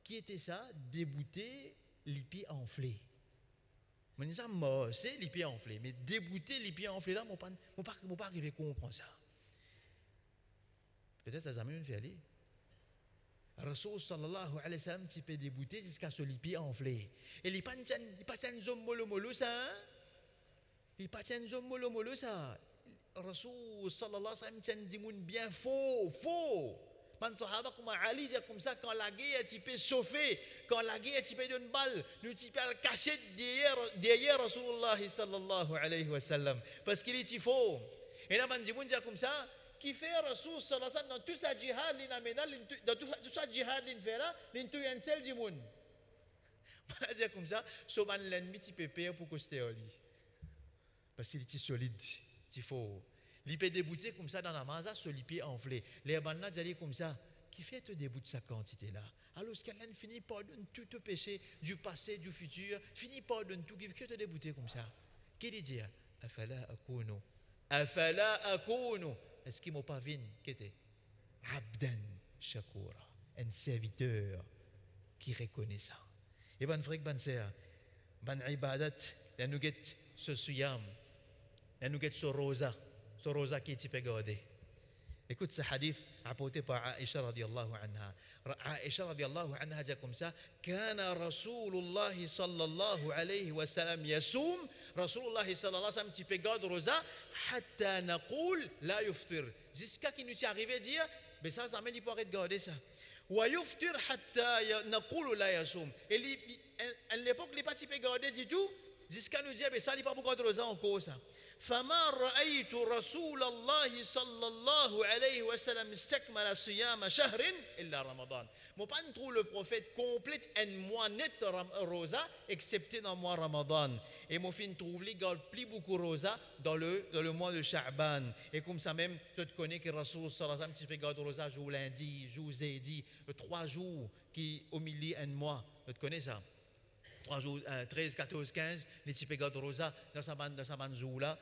Qui était ça? Débouter les pieds enflés. Je dis ça, c'est les pieds enflés, mais débouter les pieds enflés là, je ne pas arriver à comprendre ça. Peut-être ça jamais fait aller. Rasoul sallallahu alayhi wa sallam s'y peut débouter jusqu'à ce les pieds enflés. Et il pas un zoom mollo ça. Il pas un zoom mollo ça. Rasoul sallallahu alayhi wa sallam tient dit moun bien faux. Man sahaba comme Ali dit comme ça quand la guerre est typé chauffé, quand la guerre est typé d'une balle, nous typé le cacher derrière Rasulullah sallallahu alayhi wa sallam parce qu'il est faux. Et là man dit comme ça qui fait Rasoul sallallahu alayhi wa sallam dans tout sa jihad dans tout sa jihad l'infera l'intu un seul du monde. Man dit comme ça so man l'ennemi typé père pour coster oli. Parce qu'il est solide, il faut il peut débouter comme ça dans la maza, sur les pieds enflés. Les bandes d'aller comme ça, qui fait te débouter sa quantité-là. Alors, ce qu'elle finit par donner tout le péché du passé, du futur, finit par donner tout, qui te débouter comme ça. Qu'est-ce qu'il dit? Afala akunu. Est-ce qu'il m'a pas vu? Qu'est-ce que Abdan Shakura, un serviteur qui reconnaît ça. Et ben frère, ben sœur, ben ibadat, la nous get ce suyam, la nous get ce rosa. Ce rosa qui est gardé. Écoute ce hadith apporté par Aïcha radiallahu anha. Aïcha radiallahu anha dit comme ça: Kana Rasulullah sallallahu alayhi wa sallam yasum. Rasulullah sallallahu alayhi wa sallam type garde rosa. Hatta naqul la yuftir. Jusqu'à qu'il nous est arrivé à dire, mais ça m'a dit pour arrêter de garder ça. Wa yuftir hatta naqul la yasum. Et à l'époque, il n'est pas type gardé du tout. Jusqu'à nous dire, mais ça n'est pas pour garder rosa encore ça. فما رأيت رسول الله صلى الله عليه وسلم استكمل صيام شهر إلا رمضان. Moi pas trouve le prophète complète un mois net rosa excepté dans le mois Ramadan. Et mon fin trouve les garde plus beaucoup rosa dans le mois de Sha'ban. Et comme ça même, je te connais que Rasoul sallallahu alayhi wa sallam garde rosa jour lundi, jour jeudi, 3 jours qui au milieu un mois. Je te connais ça. 3 jours, 13, 14, 15, les types garde rosa dans sa bande jour là,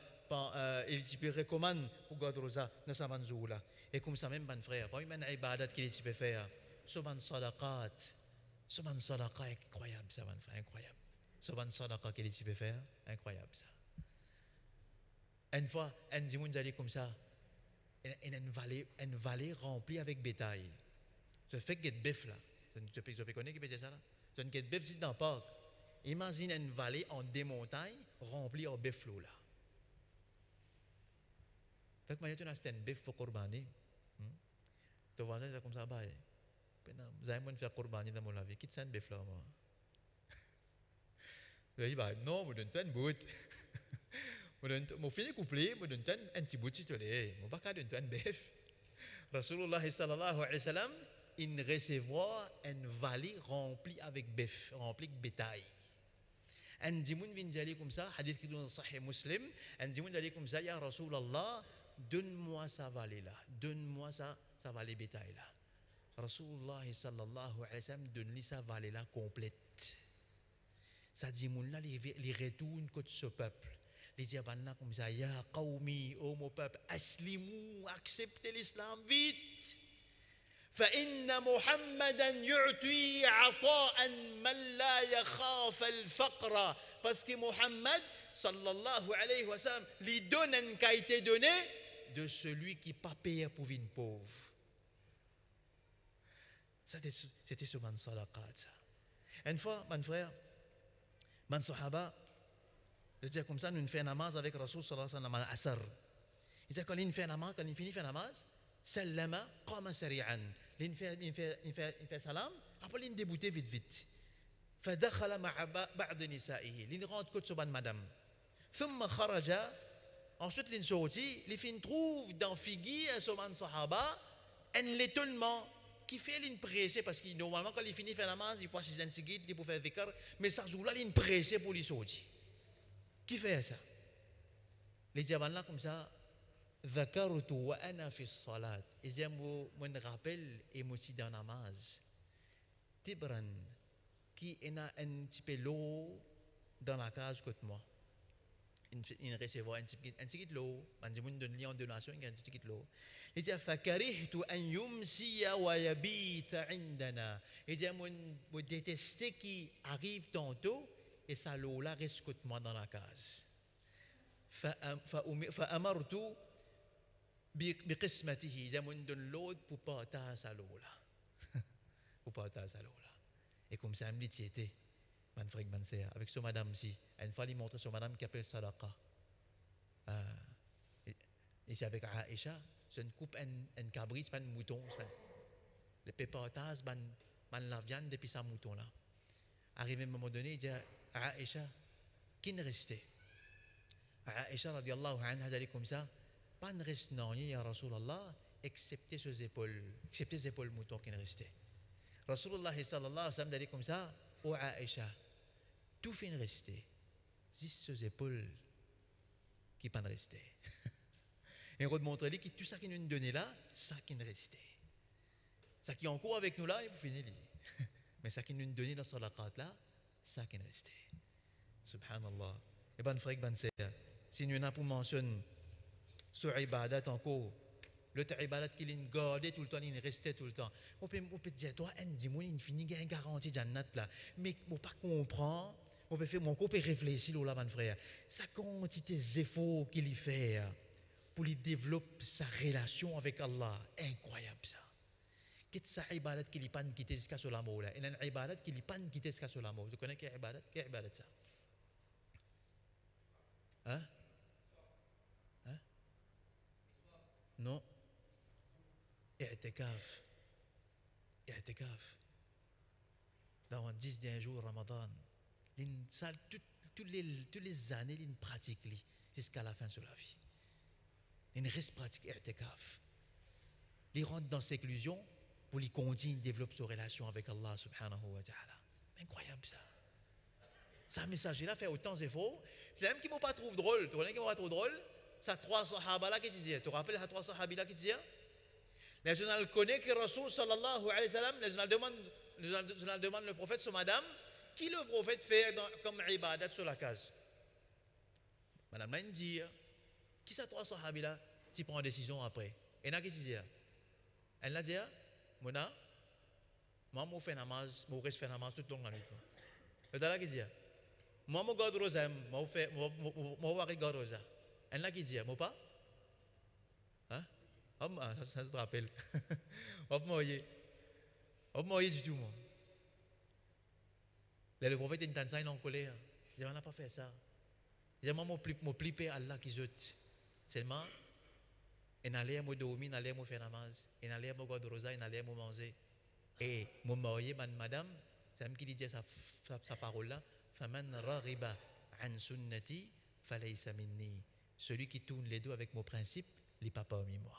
et les types recommandent pour garde rosa dans sa bande jour là. Et comme ça même, mon frère, pas une ibadat qu'il les types faire, ce ban sadaqat incroyable ça, mon frère, incroyable. Ce ban sadaqa qu'il les types faire, incroyable ça. Une fois, un dimoun allait comme ça, une vallée remplie avec bétail. Ce fait que bœuf là, tu peux connaître qui peut dire ça là? Tu as une bœuf dans le parc. Imagine une vallée en des montagnes remplie en bœuf là. Fait que moi, tu as une bœuf pour corbani. Tu vois ça, c'est comme ça. Vous avez fait corbani dans mon vie. Qui est une bœuf là, moi? Je dis, non, je donne une bout. Je finis couplé, je donne un petit bout de titulaire. Je ne vais pas donner une bœuf. Rasulullah sallallahu alayhi wa sallam, il recevoir une vallée remplie avec bœuf, remplie de bétail. Un dimoun vient d'aller comme ça, hadith qui donne Sahih Muslim, un dimoun d'aller comme ça, ya Rasulallah, donne-moi sa vallée là, donne-moi sa vallée bétail là. Rasulullah sallallahu alayhi wa sallam donne-lui sa vallée là complète. Ça dimoun là, il retourne contre ce peuple. Les diabanes là comme ça, ya qawmi, oh mon peuple, aslimou, acceptez l'islam vite. فإن محمدا يعطي عطاء من لا يخاف الفقر parce que Muhammad sallallahu alayhi wa sallam lui donne une qualité donnée de celui qui pas payé pour une pauvre. C'était ce man sadaqat ça. Une fois, mon frère, man sahaba, je dis comme ça, nous faisons namaz avec Rasoul sallallahu alayhi wa sallam à Asr. Il dit quand il fait namaz, quand il finit faire namaz, sallama qama sari'an. Il fait salam, après il débouté vite. فدخل مع بعض نسائه. Il rentre côté sur madame. ثم خرج. Ensuite il sortit, il trouve dans figure un soman sahaba un l'étonnement qui fait une pressé parce que normalement quand il finit faire la namaz, il passe ses antigit, il peut faire dhikr, mais ça jour là il pressé pour lui sortir. Qui fait ça? Les diamants là comme ça, ذكرت وأنا في الصلاة إذا من rappelle et moi dans namaz Tibran qui a un petit peu l'eau dans la cage côté moi il recevoir un petit l'eau man dit mon donne en donation un petit l'eau il dit فكرهت أن يمسي ويبيت عندنا il dit moi détester qui arrive tantôt et ça l'eau là reste côté moi dans la case فأمرت بقسمته إذا من دون l'autre pour partager sa l'eau là pour partager sa l'eau là et comme ça me dit était man frère man sœur avec son madame si une fois il montre son madame qui appelle sadaqa et c'est avec Aïcha c'est une coupe un cabri c'est pas un mouton le partage man la viande depuis sa mouton là arrivé à un moment donné il dit à Aïcha qui ne restait Aïcha radiallahu anha elle dit comme ça pas ne reste non ya Rasulallah excepté ses épaules moutons qui ne restaient Rasulullah sallallahu alayhi wa sallam dit comme ça ô Aïcha tout fin resté juste ses épaules qui pas resté et on montre lui que tout ça qui nous donné là ça qui ne restait ça qui est en cours avec nous là il faut finir mais ça qui nous donné dans ce laqat là ça qui ne restait subhanallah et ben frère ben c'est si nous n'a pas mentionné sur ibadat encore le ibadat qu'il est gardé tout le temps il restait tout le temps on peut dire toi un dimon il finit gain garantie jannat là mais on pas comprend on peut faire mon peut réfléchir là mon frère sa quantité d'efforts qu'il y fait pour lui développer sa relation avec Allah incroyable ça qu'est ça ibadat qu'il y pas quitter jusqu'à sur l'amour là et un ibadat qu'il y pas quitter jusqu'à sur l'amour tu connais quelle ibadat ça hein non i'tikaf dans 10 derniers jours Ramadan toutes les années il pratique jusqu'à la fin de la vie il reste pratique i'tikaf il rentre dans cette illusion pour lui continuer développer sa relation avec Allah subhanahu wa ta'ala incroyable ça message là fait autant d'efforts c'est même qui m'ont pas trouvé drôle tu connais qui m'ont pas trouvé drôle ça 3 sahaba là qui disaient tu te rappelles les 3 sahabis là qui disaient les journal connaît que Rasoul sallallahu alayhi wa sallam les journal demande le prophète sur madame qui le prophète fait comme ibadat sur la case madame là dit qui ça 3 sahabis là tu prends une décision après et là qui disait elle l'a dit moi je fais namaz je reste faire namaz toute longue nuit et là qui dit moi je garde rosa moi garde rosa elle là qui dit moi pas hein ça te rappelle hop moi du tout moi le prophète est en train en colère il n'a pas fait ça il a moi plié Allah qui zut seulement il allait me dormir il allait me faire namaz il allait me garder rosa il allait me manger et mon marié madame c'est même qui dit sa parole là faman raghiba an sunnati falaysa minni celui qui tourne les dos avec mon principe il n'est pas parmi moi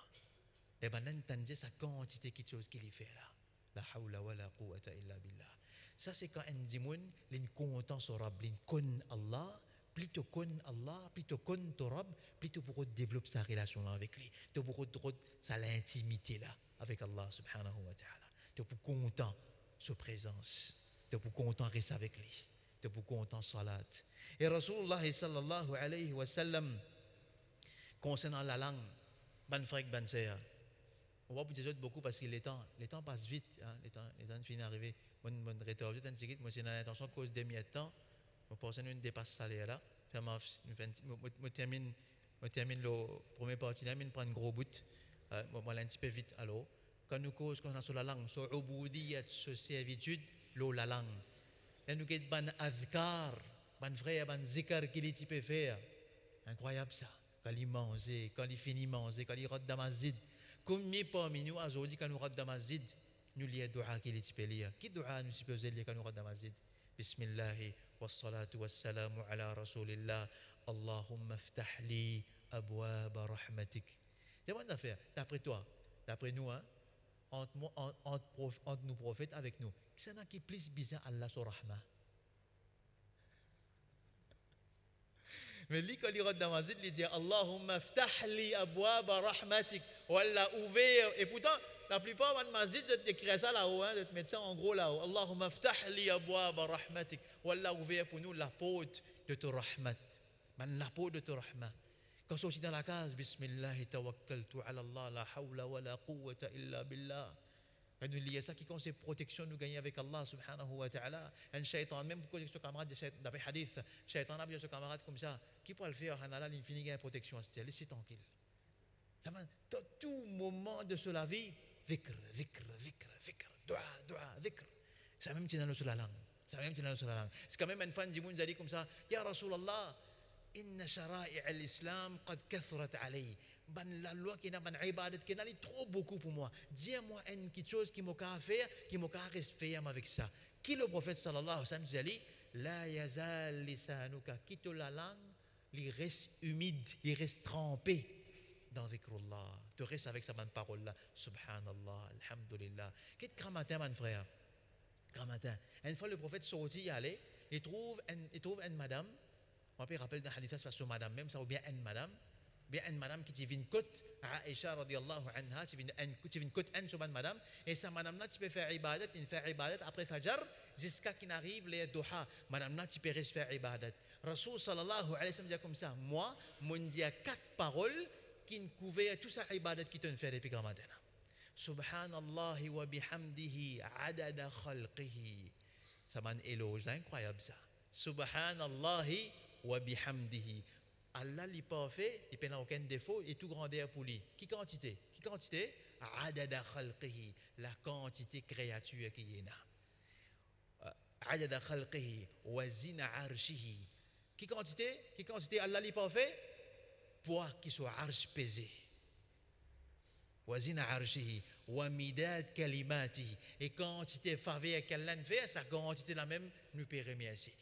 et ben entendez sa quantité de choses qu'il y fait là la hawla wa la quwwata illa billah ça c'est quand un dimoun l'in content sur Rabb l'in connaît Allah plutôt connaît Allah plutôt connaît ton Rabb plutôt pour développer sa relation là avec lui pour sa l'intimité là avec Allah subhanahu wa ta'ala pour content sa présence pour content rester avec lui pour content salat et Rasulullah sallallahu alayhi wa sallam concernant la langue ban frère ban sœur on va vous dire beaucoup parce que les temps passent vite hein, les temps finissent d'arriver mon retour juste un petit moi j'ai l'intention cause des mi-temps je pense une dépasse salaire là je termine le premier partie là je prends un gros bout moi un petit peu vite alors quand nous cause qu'on a sur la langue sur ubudiyat sur servitude la langue et nous get ban azkar ban frère ban zikr qu'il est peut faire incroyable ça quand il mange quand il finit manger quand il rentre dans masjid combien parmi nous aujourd'hui quand nous rentre dans masjid nous lisons dua qu'il est peut lire qui dua nous supposons lire quand nous rentre dans masjid bismillah wassalatu wassalamu ala rasulillah allahumma iftah li abwab rahmatik demande à faire d'après toi d'après nous hein entre nous prophètes avec nous c'est ça qui plus bizarre Allah sur rahma Mais lui, quand il rentre dans la masjid, il dit Allahumma ftahli abwaba rahmatik. Wallah, ouvert. Et pourtant, la plupart de masjid, de t'écrire ça là-haut, de te mettre ça en gros là-haut. Allahumma ftahli abwaba rahmatik. Wallah, ouvert pour nous la porte de ton rahmat. La porte de ton rahmat. Quand on est dans la case, Bismillah, tawakkaltu ala Allah, la hawla wa la quwwata illa billah. Quand nous lions ça, qui compte ces protections nous gagnons avec Allah subhanahu wa ta'ala. Un shaitan, même pour protection camarade, d'après hadith, shaitan a besoin de camarade comme ça. Qui peut le faire, Hanala, l'infini gagne protection, c'est laissez tranquille. Ça va, dans tout moment de la vie, dhikr, dua, dhikr. Ça même tient dans la langue. Ça même tient dans la langue. C'est quand même une fan nous a dit comme ça, Ya Rasulallah, inna shara'i al-Islam qad kathurat alayhi. La loi qui n'a pas ibadat qui n'a trop beaucoup pour moi. Dis-moi une petite chose qui m'a qu'à faire, qui m'a qu'à rester avec ça. Qui le prophète sallallahu alayhi wa sallam dit la yazal lisanuka, quitte la langue, il reste humide, il reste trempé dans dhikrullah. Tu restes avec sa bonne parole là. Subhanallah, alhamdulillah. Qu'est-ce que gramatin, mon frère? Gramatin. Une fois le prophète sorti y aller, il trouve une madame. On peut rappeler dans le hadith ça sur madame même ça ou bien une madame. Bien une madame qui vient côte Aïcha radiyallahu anha, qui vient côte une sur madame et sa madame là tu peux faire ibadat, il fait ibadat après fajr jusqu'à qu'il arrive les duha. Madame là tu peux rester faire ibadat. Rasoul sallallahu alayhi wa sallam dit comme ça, moi mon dit 4 paroles qui ne couvrent tout ça ibadat qui te fait depuis grand matin. Subhanallah wa bihamdihi adada khalqihi. Ça m'a un éloge incroyable ça. Subhanallah wa bihamdihi. Allah n'est pas fait, il n'a aucun défaut, et tout grandeur pour lui. Qui quantité? Adada khalqihi, la quantité créature qui est là. Adada khalqihi, wa zina arshihi. Qui quantité Allah n'est pas fait? Poids qui soit arsh pesé. Wa zina arshihi, wa midad kalimatihi. Et quantité faveur qu'Allah fait, sa quantité la même, nous peut remercier.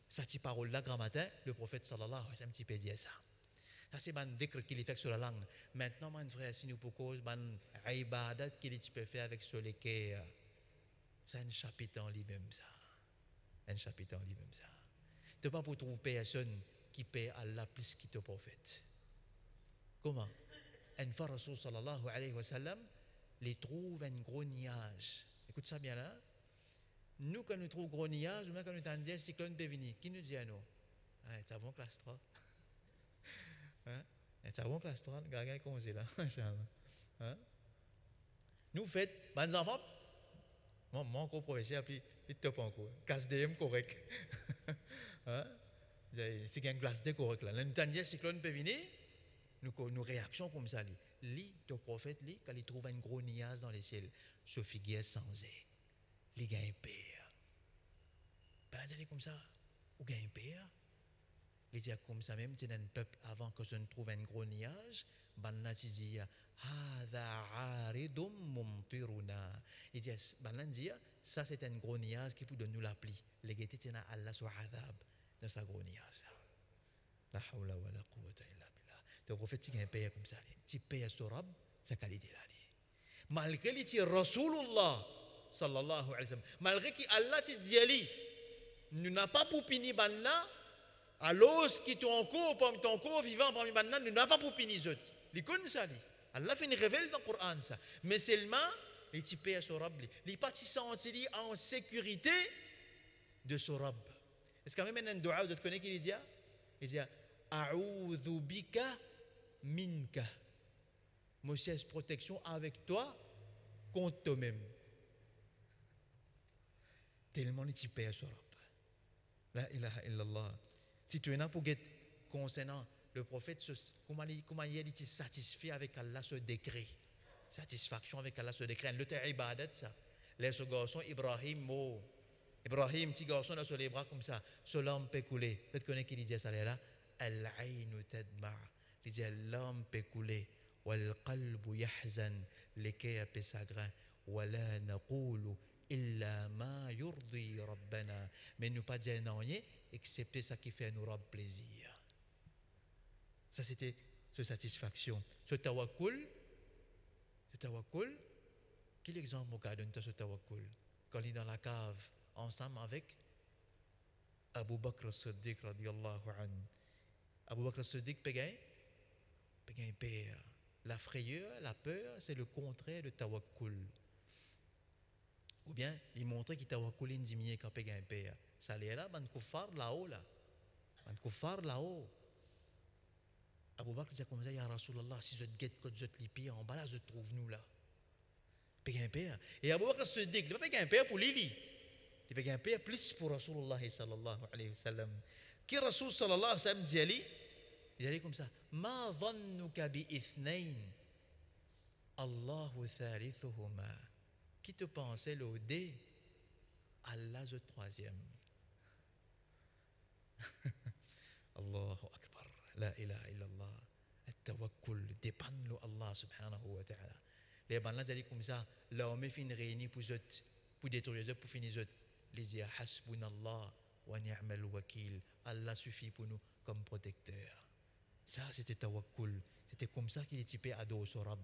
Ça, cette parole-là, grand matin, le prophète sallallahu alayhi wa sallam, tu peux dire ça. Ça, c'est un dhikr qu'il fait sur la langue. Maintenant, mon frère, si nous pouvons, un ibadat qu'il peut faire avec sur les cœurs, c'est un chapitre en lui-même, ça. Un chapitre en lui-même, ça. Tu n'as pas pour trouver personne qui paie Allah plus que ton prophète. Comment? Une fois, Rasul sallallahu alayhi wa sallam, les trouve un gros nuage. Écoute ça bien là. Nous, quand nous trouvons gros nuage, ou même quand nous t'en disons cyclone peut venir, qui nous dit à nous? Ah, c'est bon classe 3. Hein? C'est bon classe 3, le gars comme c'est là. Hein? Nous faites, les enfants, moi encore professeur, puis il top encore. Classe DM correct. Hein? C'est une classe D correct là. Nous t'en disons cyclone peut venir, nous réaction comme ça. Lui, ton prophète, quand il trouve un gros nuage dans les ciels, se figure sans air. Les gars père. Pas d'aller comme ça. Ou gars père. Les dire comme ça même, c'est un peuple avant que je ne trouve un gros nuage. Banna tu dis, hada aridum mumtiruna. Il dit, banna dit, ça c'est un gros nuage qui peut donner nous la pluie. Les gars tiennent à Allah sur adab dans sa gros nuage. La hawla wa la quwwata illa billah. Le prophète tu gars père comme ça. Tu payes sur Rab, sa qualité là. Malgré les tirs Rasulullah. Sallallahu alayhi wa sallam. Malgré qu'Allah te dit, nous n'avons pas pour punir banna, alors qui est encore vivant parmi banna, nous n'avons pas pour punir eux. Les connaît ça. Allah fait une révèle dans le Coran ça. Mais seulement, les types à son Rabb. Les partis sont en sécurité de son Rabb. Est-ce qu'il y a même un dua où tu connais qu'il dit? Il dit, A'udhu bika minka. Moi, c'est protection avec toi contre toi-même. Tellement les types à Sorab. La ilaha illallah. Si tu es là pour get concernant le prophète, comment il est satisfait avec Allah ce décret. Satisfaction avec Allah ce décret. Le terre ibadat ça. Les ce garçon Ibrahim, Ibrahim, petit garçon là sur les bras comme ça. Sur l'homme peut couler. Peut-être connaître qui dit ça là. Al-ainu tadma. Il dit l'homme peut couler. Wal qalbu yahzan. Les cœurs peut s'agrin. Wala naqulu. Illa ma yurdi rabbana. Mais nous pas dire non rien, excepté ça qui fait nous rendre plaisir. Ça c'était cette satisfaction. Ce tawakkul, quel exemple on donne de ce tawakkul? Quand il est dans la cave, ensemble avec Abu Bakr as-Siddiq radiyallahu anhu, Abu Bakr as-Siddiq pégain peur. La frayeur, la peur, c'est le contraire de tawakkul. Ou bien, il montrait qu'il tawakkul indimié quand pégain peur. Ça allait là, ban kuffar là-haut là. Ban kuffar là-haut. Abu Bakr dit comme ça, ya Rasulallah, si je te guette quand je te lipi en bas là, je te trouve nous là. Pégain peur. Et Abu Bakr as-Siddiq, il pas pégain peur pour Lili. Il pégain peur plus pour Rasulullah sallallahu alayhi wa sallam. Qui Rasul sallallahu alayhi wa sallam dit Ali? Il allait comme ça. Ma dhannuka bi ithnain Allahu thalithuhuma. Qui te pensait l'odé? Allah le troisième. Allahu Akbar. La ilaha illallah. At-tawakkul dépend de Allah subhanahu wa ta'ala. Les bandes là, comme ça, là, on met fin réuni pour détruire, pour finir. Les dire hasbunallah wa ni'mal wakil. Allah suffit pour nous comme protecteur. Ça, c'était tawakkul. C'était comme ça qu'il est typé à dos au Rabb.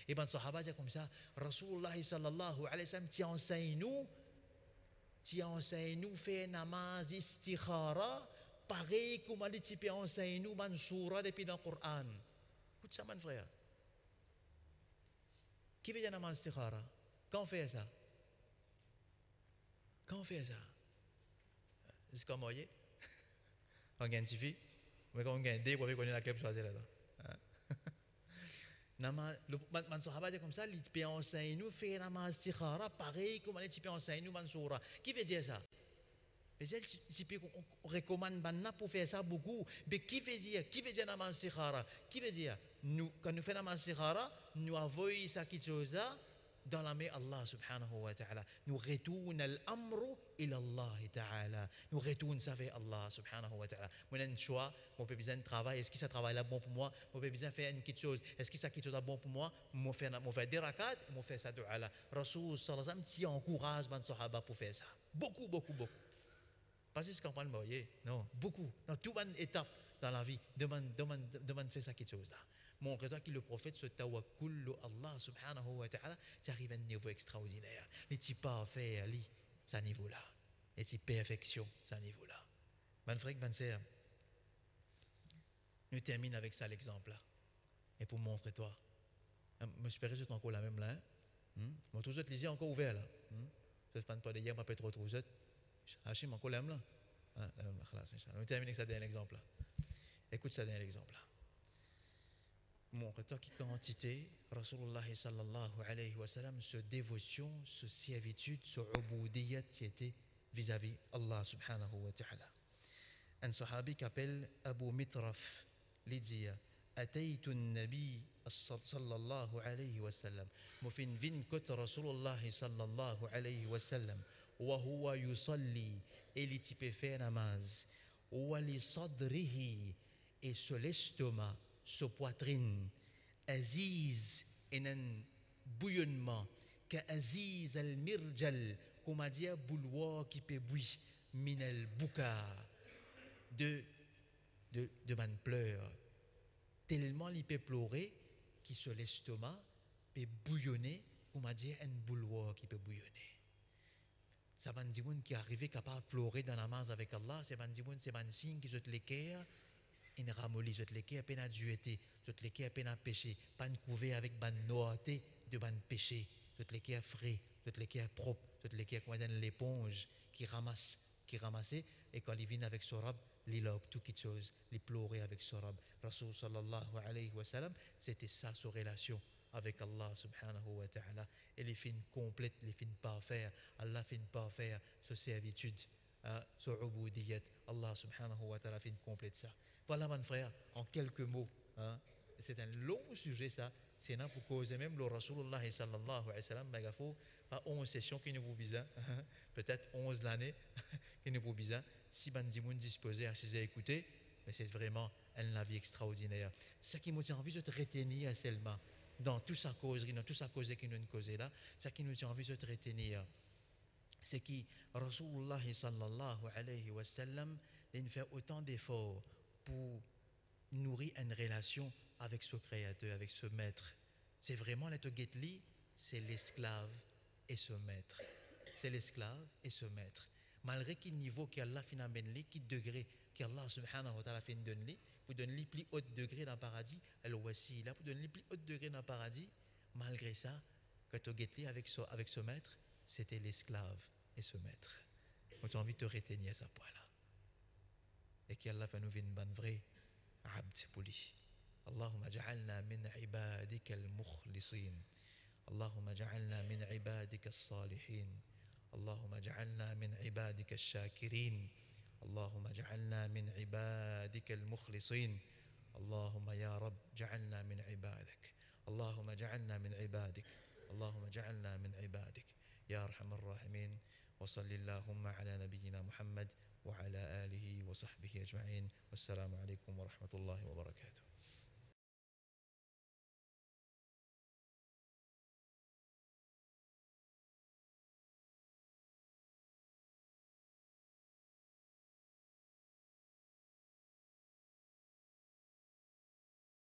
Et ben, Sahaba, c'est comme ça. Rasulullah sallallahu alayhi wa sallam, tu enseignes nous, fait namaz istikhara, pareil comme il est typé enseigne nous, ban surah depuis dans le Coran. Écoute ça, mon frère. Qui veut dire namaz istikhara? Quand on fait ça? Quand on fait ça? C'est comme vous voyez? On gagne une fille. Mais quand on gagne des, vous pouvez connaître laquelle choisir là. Man sahaba dit comme ça, il peut enseigner nous, faire namaz istikhara, pareil comme il peut enseigner nous, surah. Qui veut dire ça? On recommande pour faire ça beaucoup. Mais qui veut dire namaz istikhara? Qui veut dire, nous, quand nous faisons namaz istikhara, nous avons ça qui chose là, dans la main Allah subhanahu wa ta'ala. Nous retournons l'amru ila Allah ta'ala. Nous retournons ça vers Allah subhanahu wa ta'ala. Moi, j'ai un choix, mon peut besoin de travail. Est-ce que ça travail là bon pour moi? Mon peut besoin de faire une petite chose. Est-ce que ça qui chose là bon pour moi? Moi faire des rakats, moi faire ça de Allah. Rasul sallallahu alayhi wa sallam encourage les sahaba pour faire ça. Beaucoup. Pas juste quand on parle de non, beaucoup. Dans toute une étape dans la vie, demande faire ça quelque chose là. Montre-toi que le prophète se tawakkul Allah subhanahu wa ta'ala, tu arrives à un niveau extraordinaire. Les petits parfaits, c'est à niveau là. Les petites perfections, c'est à niveau là. Ban frère, ban sœur, nous terminons avec ça l'exemple là. Et pour montrer toi, j'espère que je suis encore la même là. Moi, tout les yeux encore ouverts là. Je ne fais pas de hier, je ne peux pas trop. Hachim, encore là. Nous terminons avec ça dernier exemple là. Écoute ça dernier exemple là. Montre-toi qui quantité Rasulullah sallallahu alayhi wa sallam, ce dévotion, ce servitude, ce uboudiyat qui était vis-à-vis Allah subhanahu wa ta'ala. Un sahabi qui appelle Abu Mitraf, lui dit أتيت النبي صلى الله عليه وسلم مفين فين كت رسول الله صلى الله عليه وسلم وهو يصلي et il type fait namaz ولصدره et sur l'estomac sur poitrine aziz et un bouillonnement كأزيز المرجل comme a dit bouloir qui peut bouillir minel bouka de man pleurs tellement il peut pleurer qui sur l'estomac peut bouillonner comme a dit un bouloir qui peut bouillonner. Ça va dire qui est arrivé capable de pleurer dans la main avec Allah, c'est un signe qui se l'équerre, il ramollit, se l'équerre, peine à dueté, se l'équerre, peine à pécher, pas une couvert avec ban noité de ban péché, se l'équerre frais, se l'équerre propre, se l'équerre comme l'éponge qui ramasse, et quand il vient avec son rab, il a tout quelque chose, il pleurait avec son rab. Rasul sallallahu alayhi wa sallam, c'était ça sa relation avec Allah subhanahu wa ta'ala. Et les fins complètes, les fins parfaits, Allah fin parfaire, ce servitude, ce uboudiyat, Allah subhanahu wa ta'ala fin complète ça. Voilà mon frère, en quelques mots, c'est un long sujet ça, c'est là pour causer même le Rasulullah sallallahu alayhi wa sallam, mais il faut pas 11 sessions qui nous vous besoin, peut-être 11 l'année qui nous vous besoin, si bandimoun disposé à se écouter, mais c'est vraiment un vie extraordinaire. Ce qui nous tient envie de te retenir seulement dans toute sa causerie, dans toute sa cause qui nous cause là, ce qui nous tient envie de te retenir, c'est que Rasulullah sallallahu alayhi wa sallam il fait autant d'efforts pour nourrir une relation avec ce créateur, avec ce maître. C'est vraiment le Getli, c'est l'esclave et ce maître. C'est l'esclave et ce maître. malgré quel niveau qu'Allah fin amène li, quel degré qu'Allah subhanahu wa ta'ala fin donne li, pour donner les plus haut degré dans le paradis, elle aussi là pour donner les plus haut degré dans le paradis, malgré ça, quand tu guettes avec ce maître, c'était l'esclave et ce maître. Moi, tu as envie de te retenir à ce point-là. Et qu'Allah va nous venir une vraie abd pour lui. Allahumma ja'alna min ibadika al-mukhlisin. Allahumma ja'alna min ibadika as-salihin. اللهم اجعلنا من عبادك الشاكرين اللهم اجعلنا من عبادك المخلصين اللهم يا رب جعلنا من عبادك اللهم اجعلنا من عبادك اللهم اجعلنا من عبادك يا أرحم الراحمين وصل اللهم على نبينا محمد وعلى آله وصحبه أجمعين والسلام عليكم ورحمة الله وبركاته.